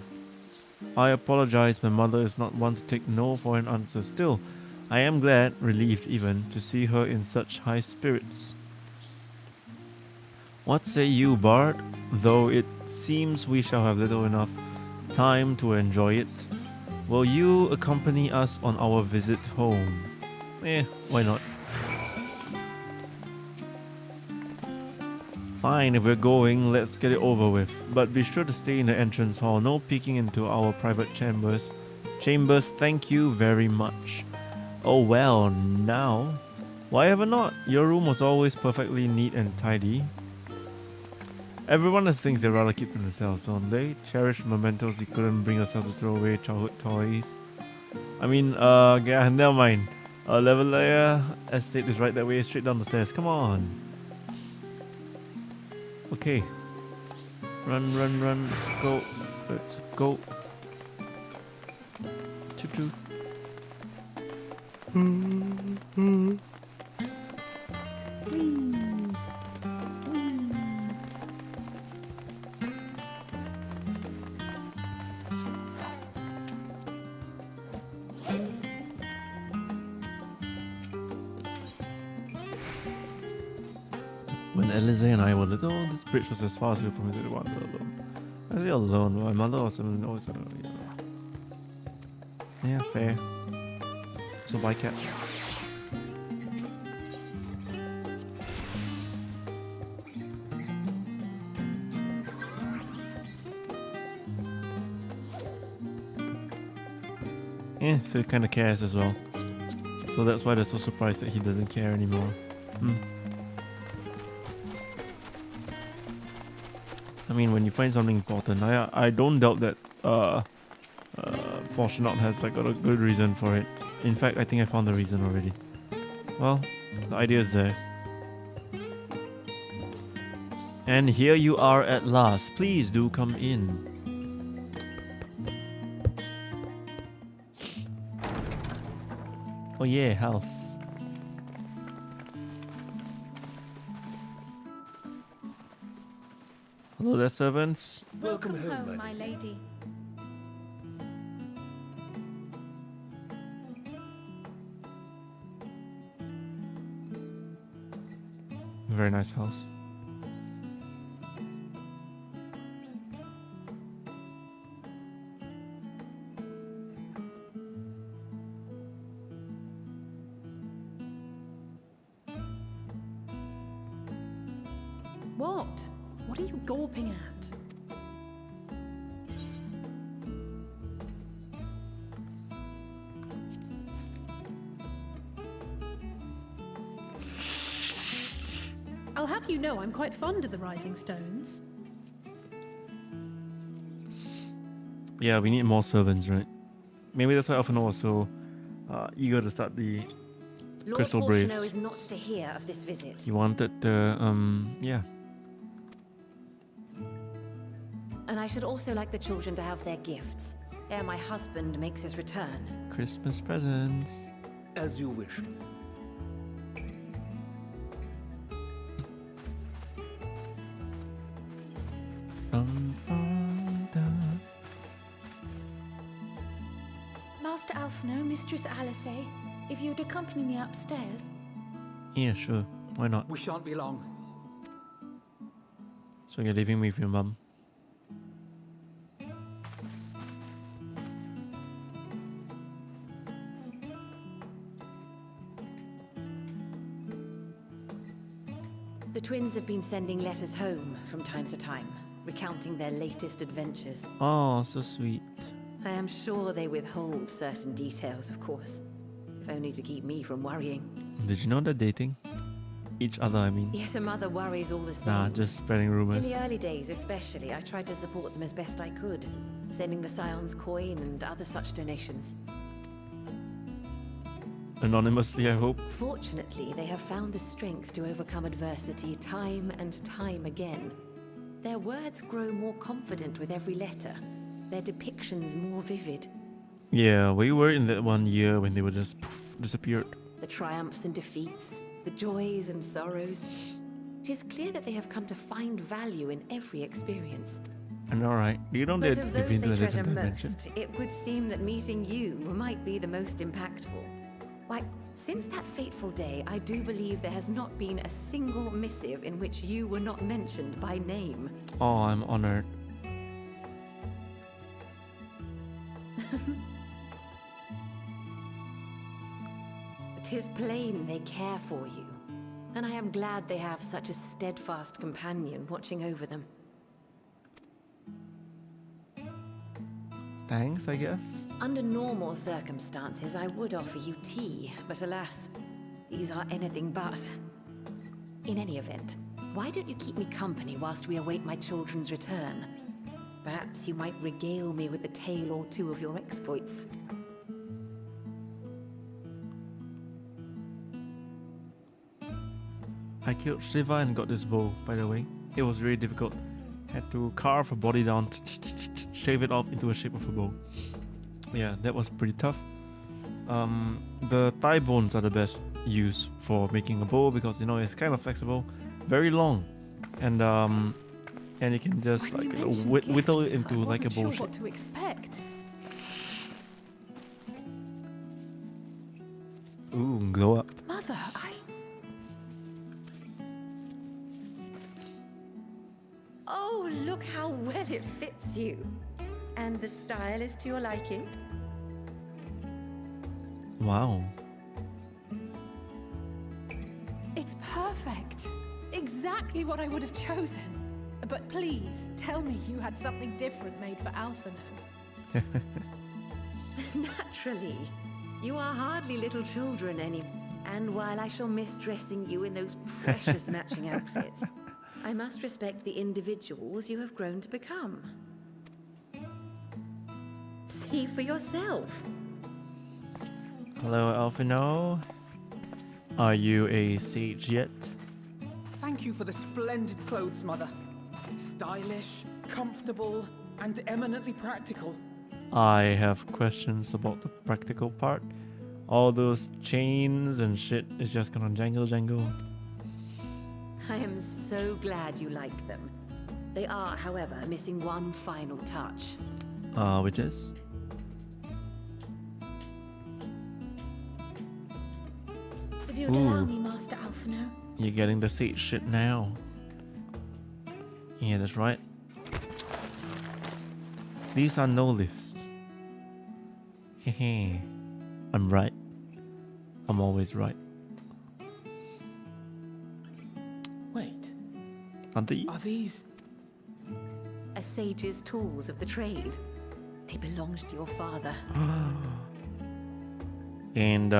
I apologize. My mother is not one to take no for an answer. Still, I am glad, relieved even, to see her in such high spirits. What say you, Bard? Though it seems we shall have little enough time to enjoy it, will you accompany us on our visit home? Why not? Fine, if we're going, let's get it over with. But be sure to stay in the entrance hall. No peeking into our private chambers. Thank you very much. Oh well, now. Why ever not? Your room was always perfectly neat and tidy. Everyone has things they'd rather keep to themselves, don't they? Cherished mementos you couldn't bring yourself to throw away, childhood toys. I mean, yeah, never mind. Levelaya estate is right that way, straight down the stairs. Come on. Okay. Run, run, run. Let's go. Let's go. Choo choo. When Elize and I were little, this bridge was as far as we were permitted to wander alone. I say alone, my mother was always yeah, fair. So bycatch. So he kinda cares as well. So that's why they're so surprised that he doesn't care anymore. I mean, when you find something important, I don't doubt that Fortunaut has like got a good reason for it. In fact, I think I found the reason already. Well, the idea is there. And here you are at last. Please do come in. Oh yeah, house. Hello there, servants. Welcome home, my lady. Very nice house. What? What are you gawping at? I'll have you know I'm quite fond of the Rising Stones. Yeah, we need more servants, right? Maybe that's why Alphino was so eager to start the Crystal Brave. Lord Fortuno is not to hear of this visit. He wanted the, yeah. And I should also like the children to have their gifts, ere my husband makes his return. Christmas presents. As you wish. Master Alphino, Mistress Alice, if you'd accompany me upstairs. Yeah, sure. Why not? We shan't be long. So you're leaving me with your mum? The twins have been sending letters home from time to time, recounting their latest adventures. Oh, so sweet. I am sure they withhold certain details, of course, if only to keep me from worrying. Did you know they're dating? Each other, I mean. Yet a mother worries all the same. Nah, just spreading rumors. In the early days especially, I tried to support them as best I could, sending the Scion's coin and other such donations. Anonymously, I hope. Fortunately, they have found the strength to overcome adversity time and time again. Their words grow more confident with every letter, their depictions more vivid. Yeah, we were in that one year when they were just poof, disappeared. The triumphs and defeats, the joys and sorrows. It is clear that they have come to find value in every experience. And alright, you know But that of they've those been to they a treasure different dimension. most, it would seem that meeting you might be the most impactful. Why, since that fateful day, I do believe there has not been a single missive in which you were not mentioned by name. Oh, I'm honored. Tis plain they care for you, and I am glad they have such a steadfast companion watching over them. Thanks, I guess. Under normal circumstances, I would offer you tea, but alas, these are anything but. In any event, why don't you keep me company whilst we await my children's return? Perhaps you might regale me with a tale or two of your exploits. I killed Shiva and got this bow, by the way. It was really difficult. Had to carve a body down, shave it off into a shape of a bow. Yeah, that was pretty tough. The thigh bones are the best use for making a bow because, you know, it's kind of flexible, very long, and you can just like, you know, whittle it into like a bow sure shape. what to expect. Ooh, glow up. Mother, Oh, look how well it fits you. And the style is to your liking? Wow. It's perfect. Exactly what I would have chosen. But please, tell me you had something different made for Alphino. Naturally. You are hardly little children any. And while I shall miss dressing you in those precious matching outfits, I must respect the individuals you have grown to become. See for yourself. Hello, Alphino. Are you a sage yet? Thank you for the splendid clothes, Mother. Stylish, comfortable, and eminently practical. I have questions about the practical part. All those chains and shit is just gonna jangle. I am so glad you like them. They are, however, missing one final touch. Which is? If you would allow me, Master Alphino. You're getting the sage shit now. Yeah, that's right. These are no lifts. Hehe. I'm right. I'm always right. Wait. Are these? Are these? A sage's tools of the trade. They belonged to your father. And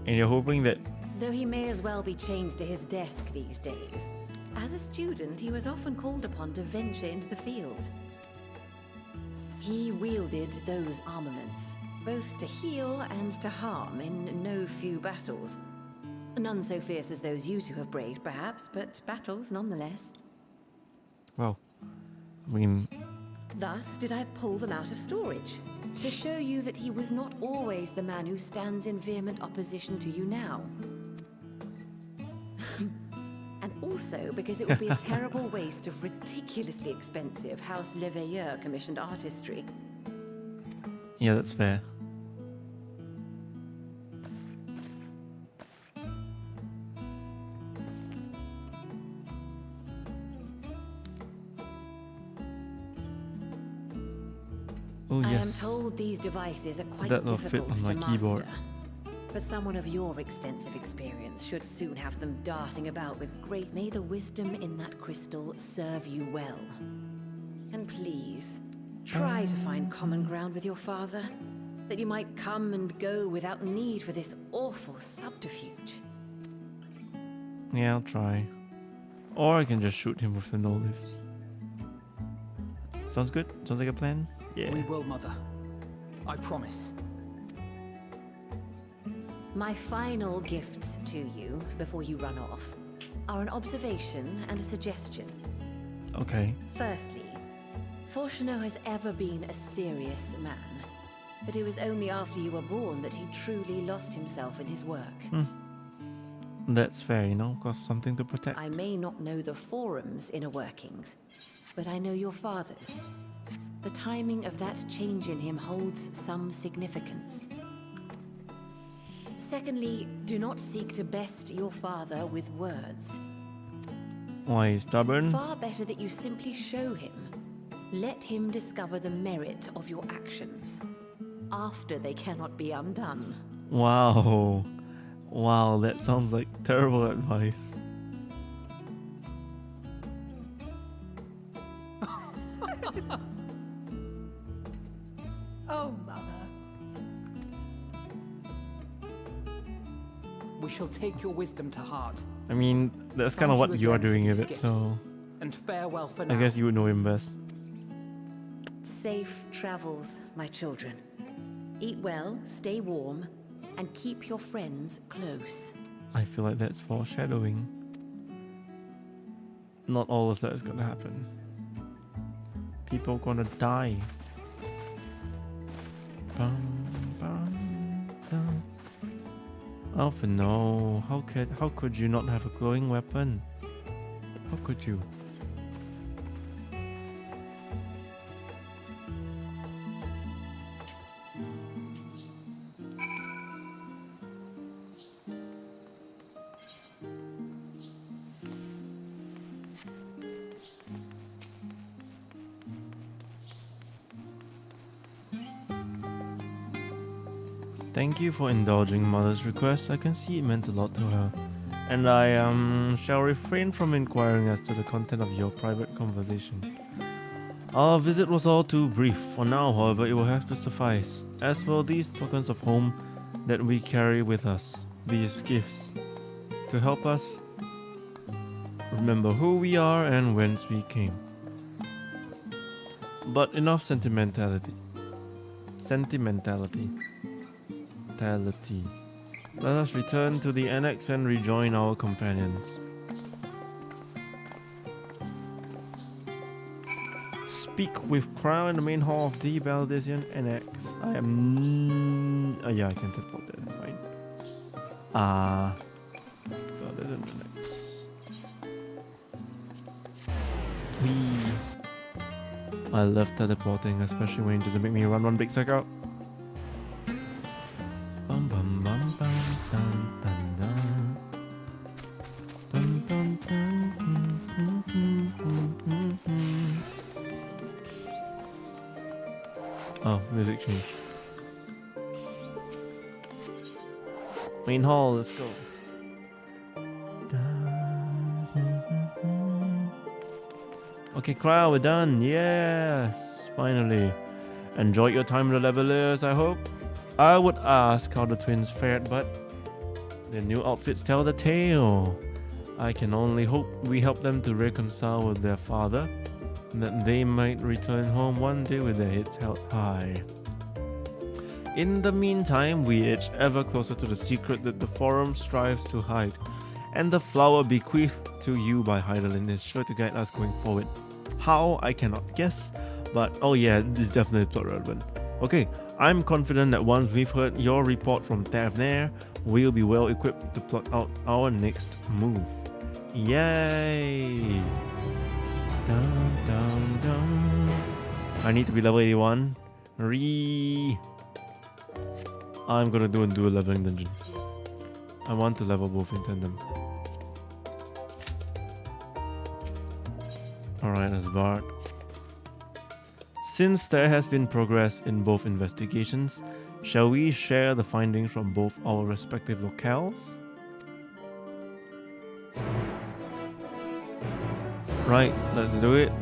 you're hoping that... Though he may as well be chained to his desk these days, as a student he was often called upon to venture into the field. He wielded those armaments, both to heal and to harm in no few battles. None so fierce as those you two have braved, perhaps, but battles nonetheless. Well, I mean... Thus did I pull them out of storage, to show you that he was not always the man who stands in vehement opposition to you now. And also because it would be a terrible waste of ridiculously expensive House Leveilleur commissioned artistry. Yeah, that's fair. Oh, I yes. am told these devices are quite That will fit difficult on my to keyboard. master. But someone of your extensive experience should soon have them darting about with great... May the wisdom in that crystal serve you well. And please, try to find common ground with your father, that you might come and go without need for this awful subterfuge. Yeah, I'll try. Or I can just shoot him with the no lifts. Sounds good? Sounds like a plan? Yeah. We will, Mother. I promise. My final gifts to you, before you run off, are an observation and a suggestion. Okay. Firstly, Fortuno has ever been a serious man, but it was only after you were born that he truly lost himself in his work. That's fair, you know, got something to protect. I may not know the Forum's inner workings, but I know your father's. The timing of that change in him holds some significance. Secondly, do not seek to best your father with words. Why, he's stubborn? Far better that you simply show him. Let him discover the merit of your actions, after they cannot be undone. Wow. Wow, that sounds like terrible advice. Oh, Mother. We shall take your wisdom to heart. I mean, that's kind of Thank what you you are again for doing with these it, gifts. so And farewell for I now. guess you would know him best. Safe travels, my children. Eat well, stay warm, and keep your friends close. I feel like that's foreshadowing. Not all of that is gonna happen. People gonna die. Bum, bum, dum. Alpha, no. How could you not have a glowing weapon? How could you? Thank you for indulging Mother's request. I can see it meant a lot to her. And I shall refrain from inquiring as to the content of your private conversation. Our visit was all too brief. For now, however, it will have to suffice. As well, these tokens of home that we carry with us, these gifts, to help us remember who we are and whence we came. But enough sentimentality. Let us return to the annex and rejoin our companions. Speak with Crow in the main hall of the Baldesian Annex. I am... yeah, I can teleport there, fine. Baldesian Annex. Whee! I love teleporting, especially when it doesn't make me run one big circle. Bum bum bum bum dun dun dun. Dun dun dun dun dun dun dun. Oh, music change. Main hall, let's go. Okay, crowd, we're done. Yes, finally. Enjoyed your time with the levelers, I hope. I would ask how the twins fared, but their new outfits tell the tale. I can only hope we help them to reconcile with their father, and that they might return home one day with their heads held high. In the meantime, we edge ever closer to the secret that the Forum strives to hide, and the flower bequeathed to you by Heidelin is sure to guide us going forward. How, I cannot guess, but oh yeah, this is definitely plot relevant. Okay, I'm confident that once we've heard your report from Tavernaire, we'll be well equipped to plot out our next move. Yay! Dun, dun, dun. I need to be level 81. I'm gonna do a dual leveling dungeon. I want to level both in tandem. Alright, as Bard. Since there has been progress in both investigations, shall we share the findings from both our respective locales? Right, let's do it.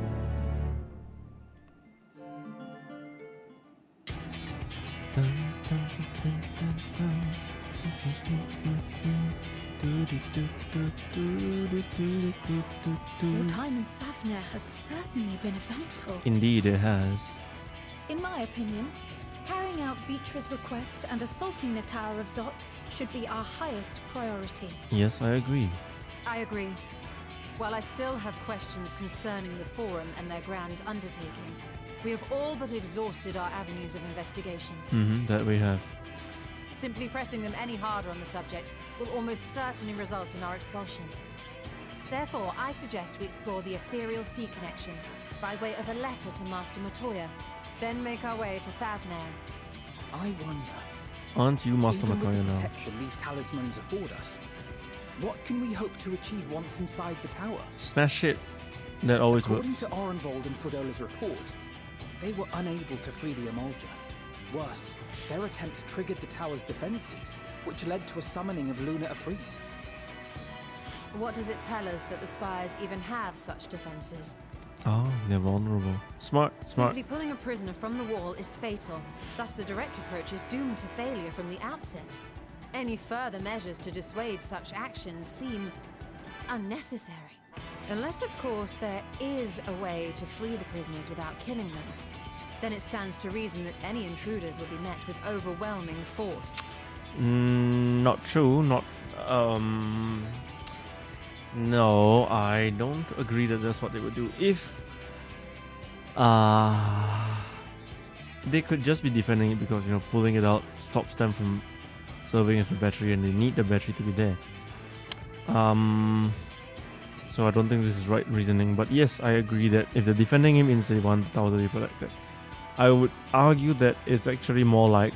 Your time in Tavernaire has certainly been eventful. Indeed, it has. In my opinion, carrying out Vitra's request and assaulting the Tower of Zot should be our highest priority. Yes, I agree. I agree. While I still have questions concerning the Forum and their grand undertaking, We have all but exhausted our avenues of investigation. That we have. Simply pressing them any harder on the subject will almost certainly result in our expulsion. Therefore, I suggest we explore the ethereal sea connection by way of a letter to Master Matoya, then make our way to Thavnair. I wonder, Aren't you Master even with Matoya the now? protection these talismans afford us, what can we hope to achieve once inside the tower? Smash it. That always According works. to Orenvold and Frodola's report, they were unable to free the Emulger. Worse, their attempts triggered the tower's defenses, which led to a summoning of Luna Afrit. What does it tell us that the spies even have such defenses? Oh, they're vulnerable. Smart. Simply pulling a prisoner from the wall is fatal. Thus, the direct approach is doomed to failure from the outset. Any further measures to dissuade such actions seem unnecessary. Unless, of course, there is a way to free the prisoners without killing them. Then it stands to reason that any intruders will be met with overwhelming force. Not true. No, I don't agree that that's what they would do. If they could just be defending it because, pulling it out stops them from serving as a battery, and they need the battery to be there. So I don't think this is right reasoning. But yes, I agree that if they're defending him means they want the tower to be protected. I would argue that it's actually more like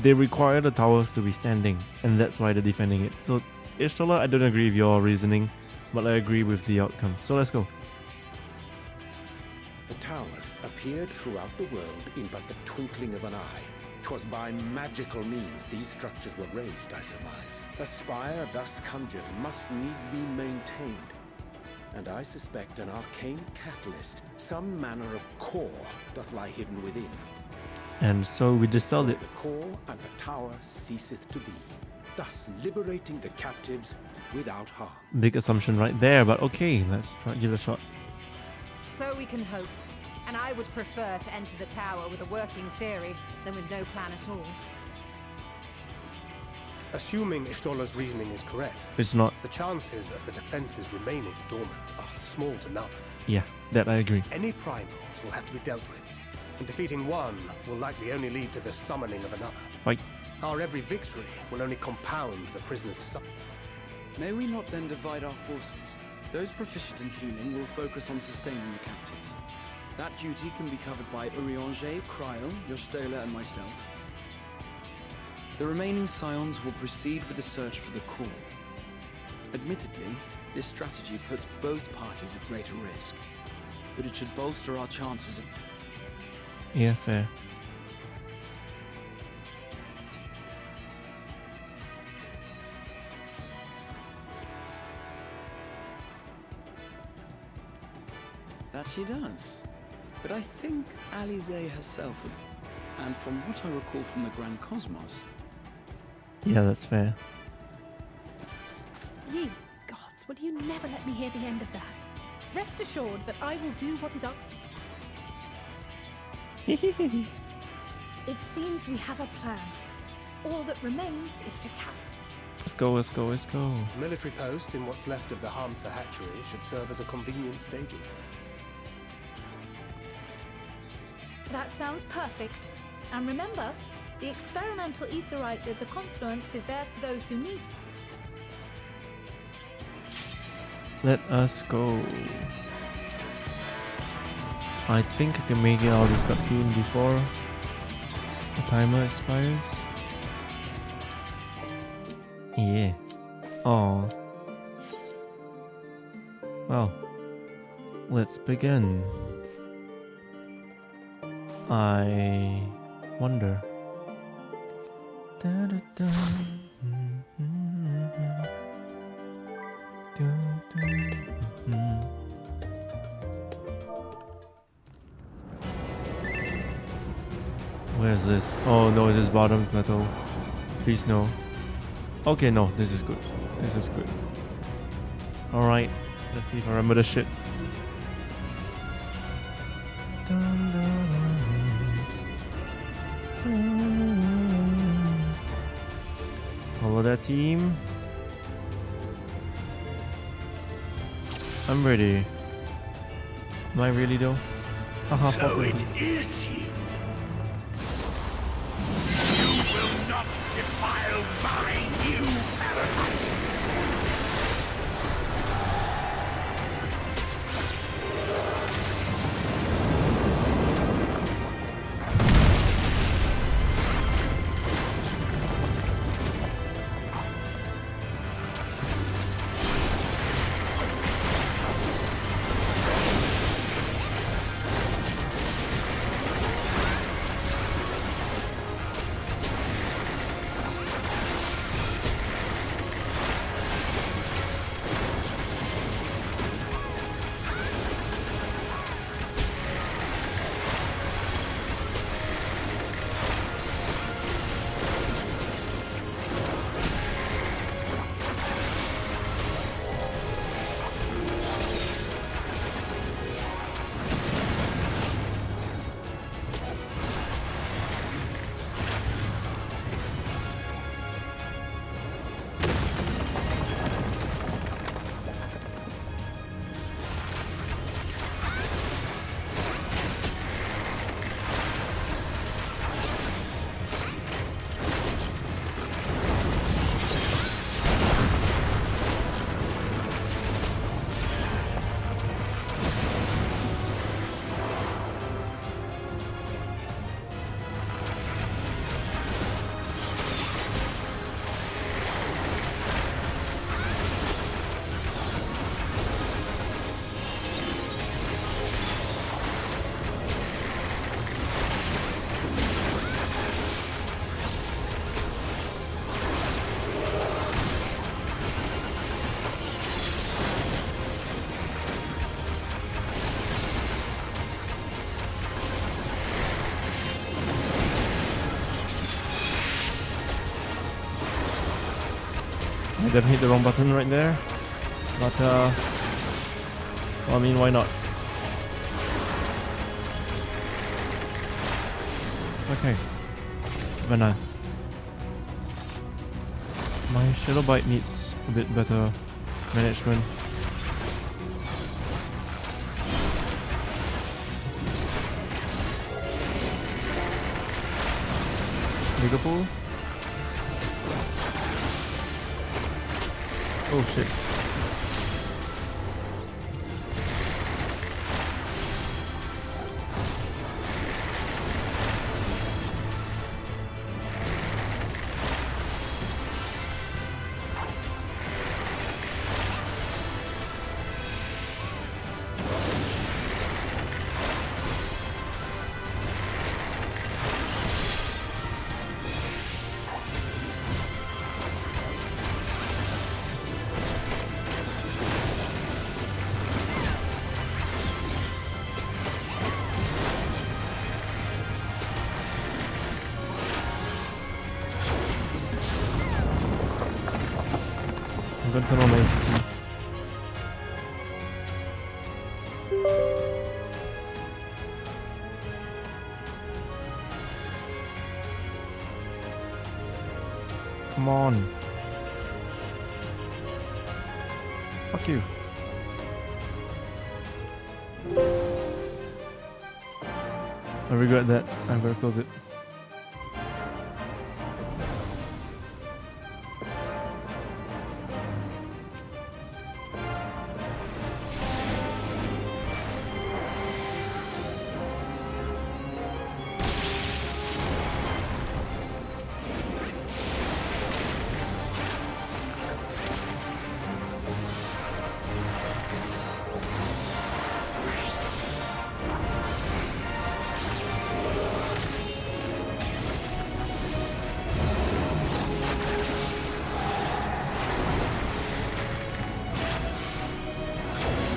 they require the towers to be standing, and that's why they're defending it. So Ishtola, I don't agree with your reasoning, but I agree with the outcome. So let's go. The towers appeared throughout the world in but the twinkling of an eye. 'Twas by magical means these structures were raised, I surmise. A spire thus conjured must needs be maintained. And I suspect an arcane catalyst, some manner of core, doth lie hidden within. And so we dispelled it. The core and the tower ceaseth to be, thus liberating the captives without harm. Big assumption right there, but okay, let's try give it a shot. So we can hope. And I would prefer to enter the tower with a working theory than with no plan at all. Assuming Ishtola's reasoning is correct, It's not. the chances of the defenses remaining dormant are small to none. Yeah, that I agree. Any primals will have to be dealt with, and defeating one will likely only lead to the summoning of another. Fight. Our every victory will only compound the prisoner's suffering. May we not then divide our forces? Those proficient in healing will focus on sustaining the captives. That duty can be covered by Urianger, Cryle, Yostola, and myself. The remaining scions will proceed with the search for the core. Admittedly, this strategy puts both parties at greater risk, but it should bolster our chances of... Yeah, fair. That she does. But I think Alize herself would... And from what I recall from the Grand Cosmos... Yeah, that's fair. Ye gods, will you never let me hear the end of that? Rest assured that I will do what is up. It seems we have a plan. All that remains is to cap. Let's go, let's go, let's go. A military post in what's left of the Hamsa hatchery should serve as a convenient staging. That sounds perfect. And remember, the experimental aetherite at the confluence is there for those who need. Let us go. I think I can make it out of this cutscene before the timer expires. Yeah. Oh. Well, let's begin. I wonder. Where's this? Oh no, this is bottom plateau. Please no. Okay, no, this is good. This is good. Alright, let's see if I remember the shit. Follow that team. I'm ready. Am I really though? So it is you. You will not defile my new paradise. I definitely hit the wrong button right there. But, well, I mean, why not? Okay. Very nice. My Shadow Bite needs a bit better management. Bigger pool? Oh shit. I'm gonna turn on my ACT. Come on. Fuck you. I regret that. I'm gonna close it.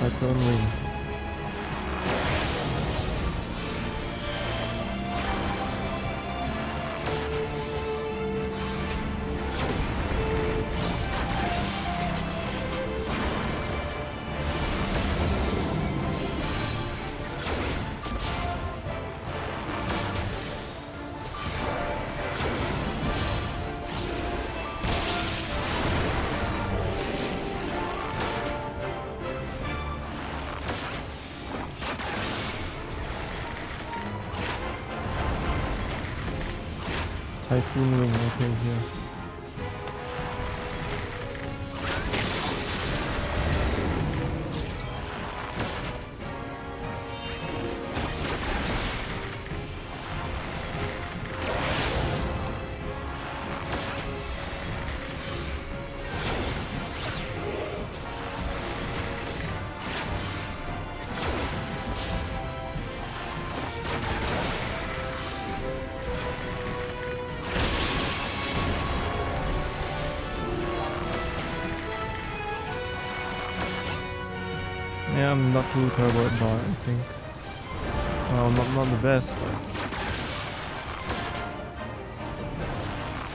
Cyclone wing. Typhoon Wing, okay, here. Yeah, I'm not too terrible at bar, I think. Well, not the best, but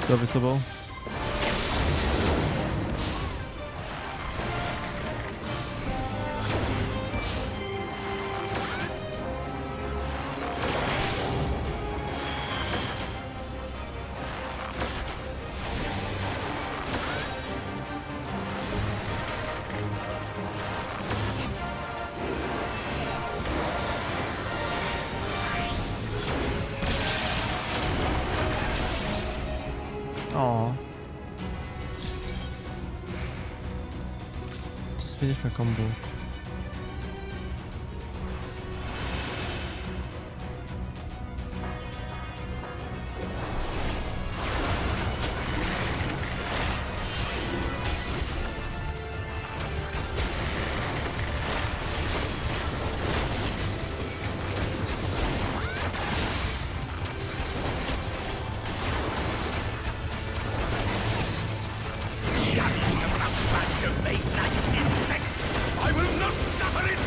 serviceable. Aww. Just finished my combo. I will not suffer it!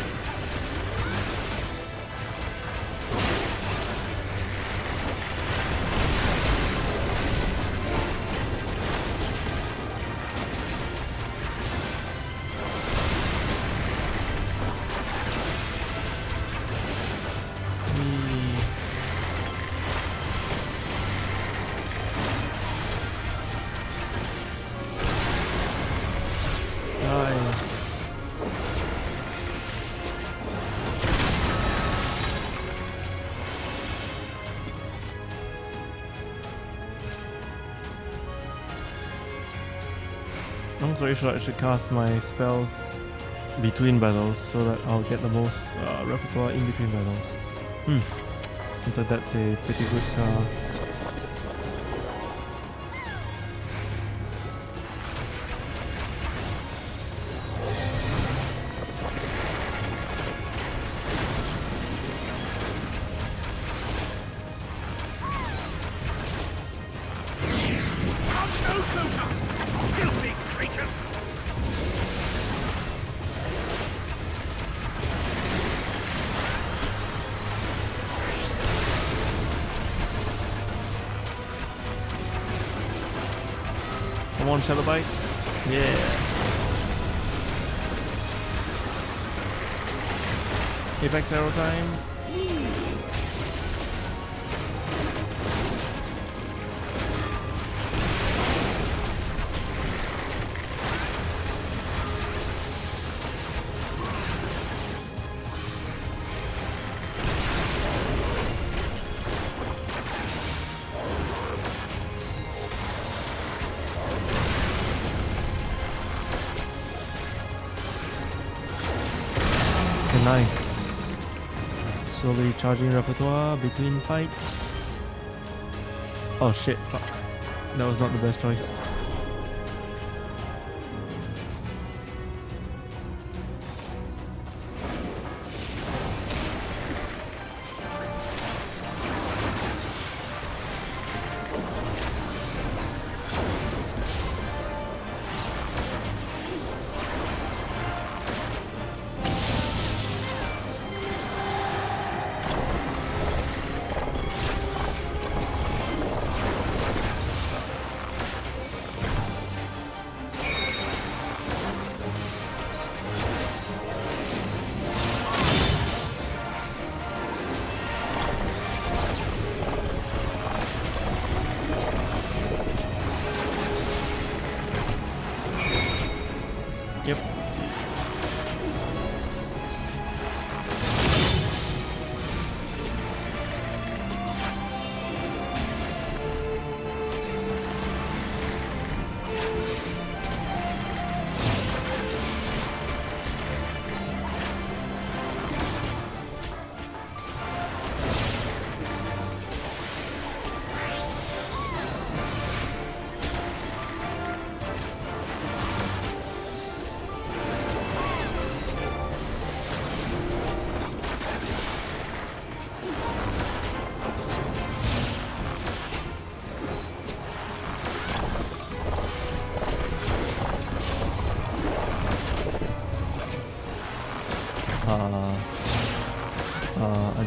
Long story short, I should cast my spells between battles so that I'll get the most repertoire in between battles. Seems like that's a pretty good No closer! Filthy creatures! Come on, Shadow Bite. Yeah. Apex arrow time. Nice. Slowly charging repertoire between fights. Oh shit, fuck. That was not the best choice.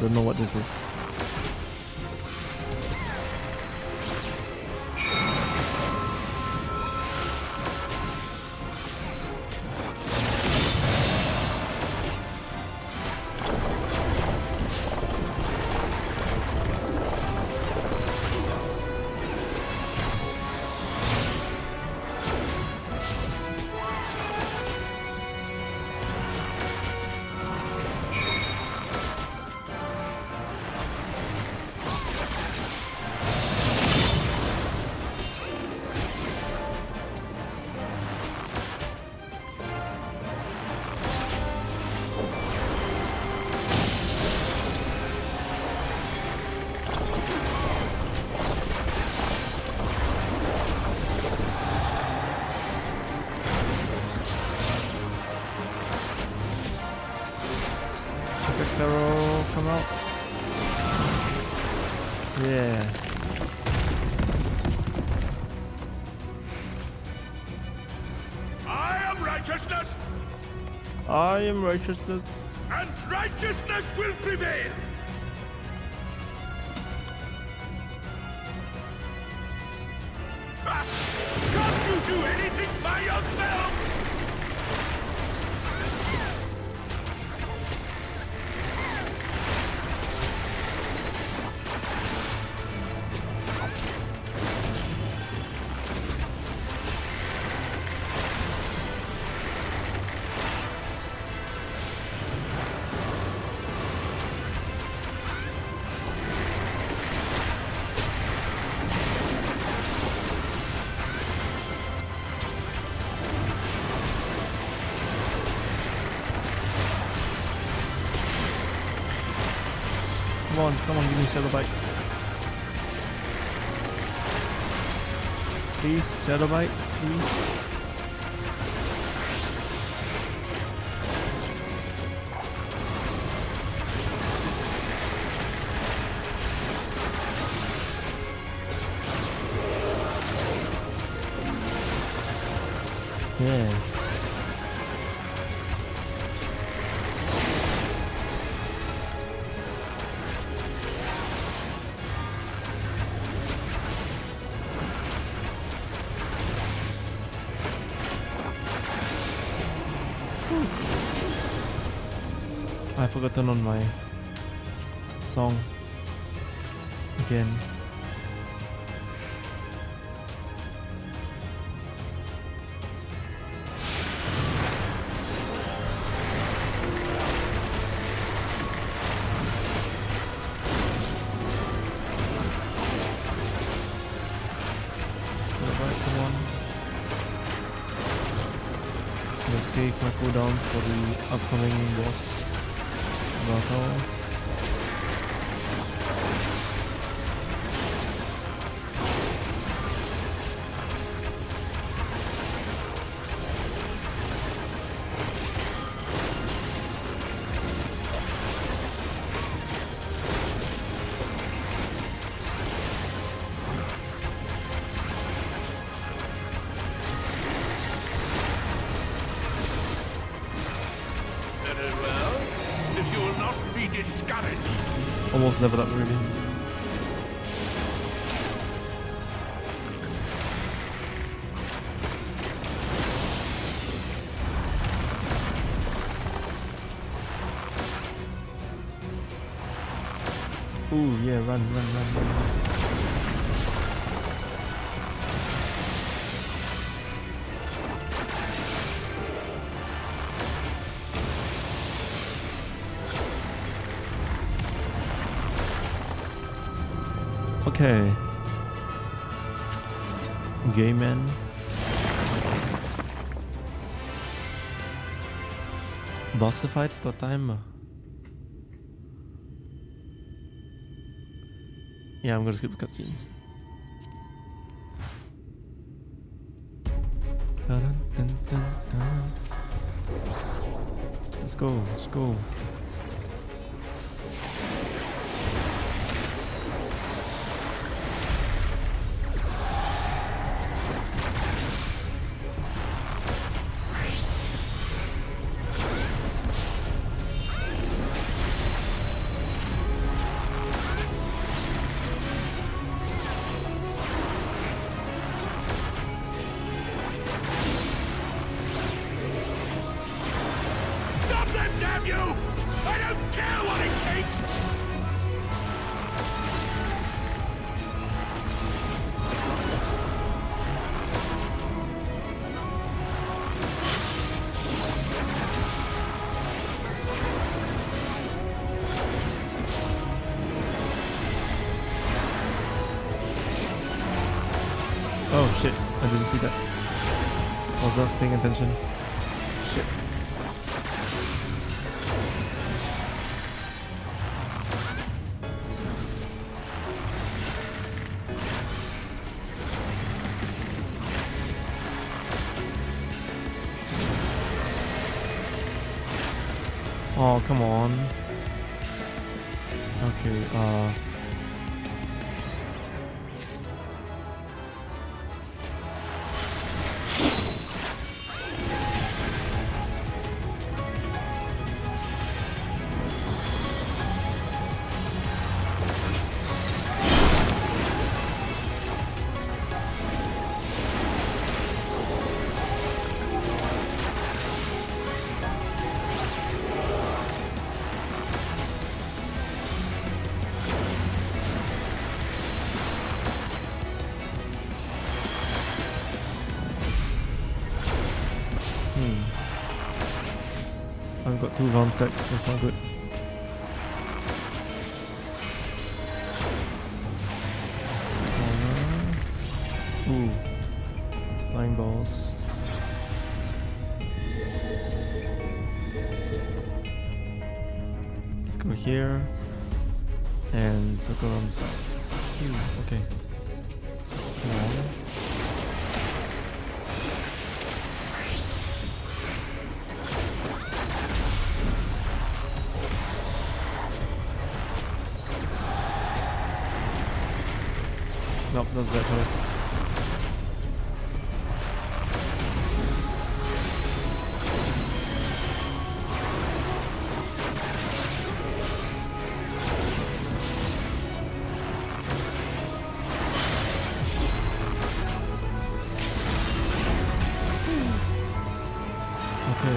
don't know what this is. Arrow, come out. Yeah. I am righteousness, I am righteousness. and righteousness will prevail. Ah, can't you do anything by yourself? Come on, give me Shadow Bite. Please, Shadow Bite, please. Yeah. I forgot to turn on my song again. Come on. Let's save my cooldown for the upcoming boss battle. Very well. If you will not be discouraged. Almost leveled up really. Ooh, yeah, run. Okay. Gay man. Boss fight time. Yeah, I'm gonna skip the cutscene. Let's go. Oh shit, I didn't see that. Was not paying attention. Shit. Oh, come on. Okay, I've got 2 round sets, that's not good. Ooh. Flying balls. Let's go here. And circle around the side. Ooh, okay. Come on. Nope, that's that close. Okay.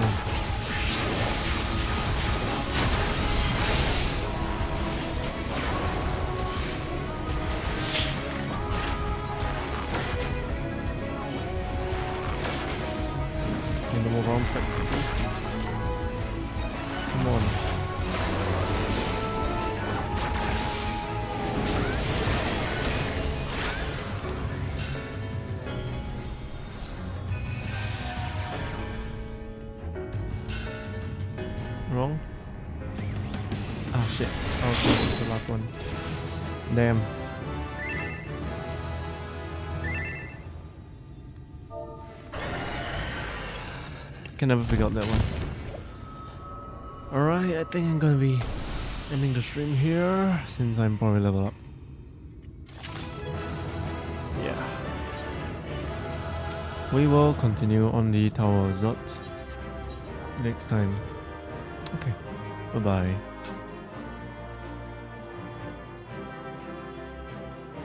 No more round sets, please. Come on. Wrong? Ah shit. Oh, okay, it's the last one. Damn. Can never figure out that one. Alright, I think I'm gonna be ending the stream here since I'm probably level up. Yeah. We will continue on the Tower of Zot next time. Okay. Bye bye.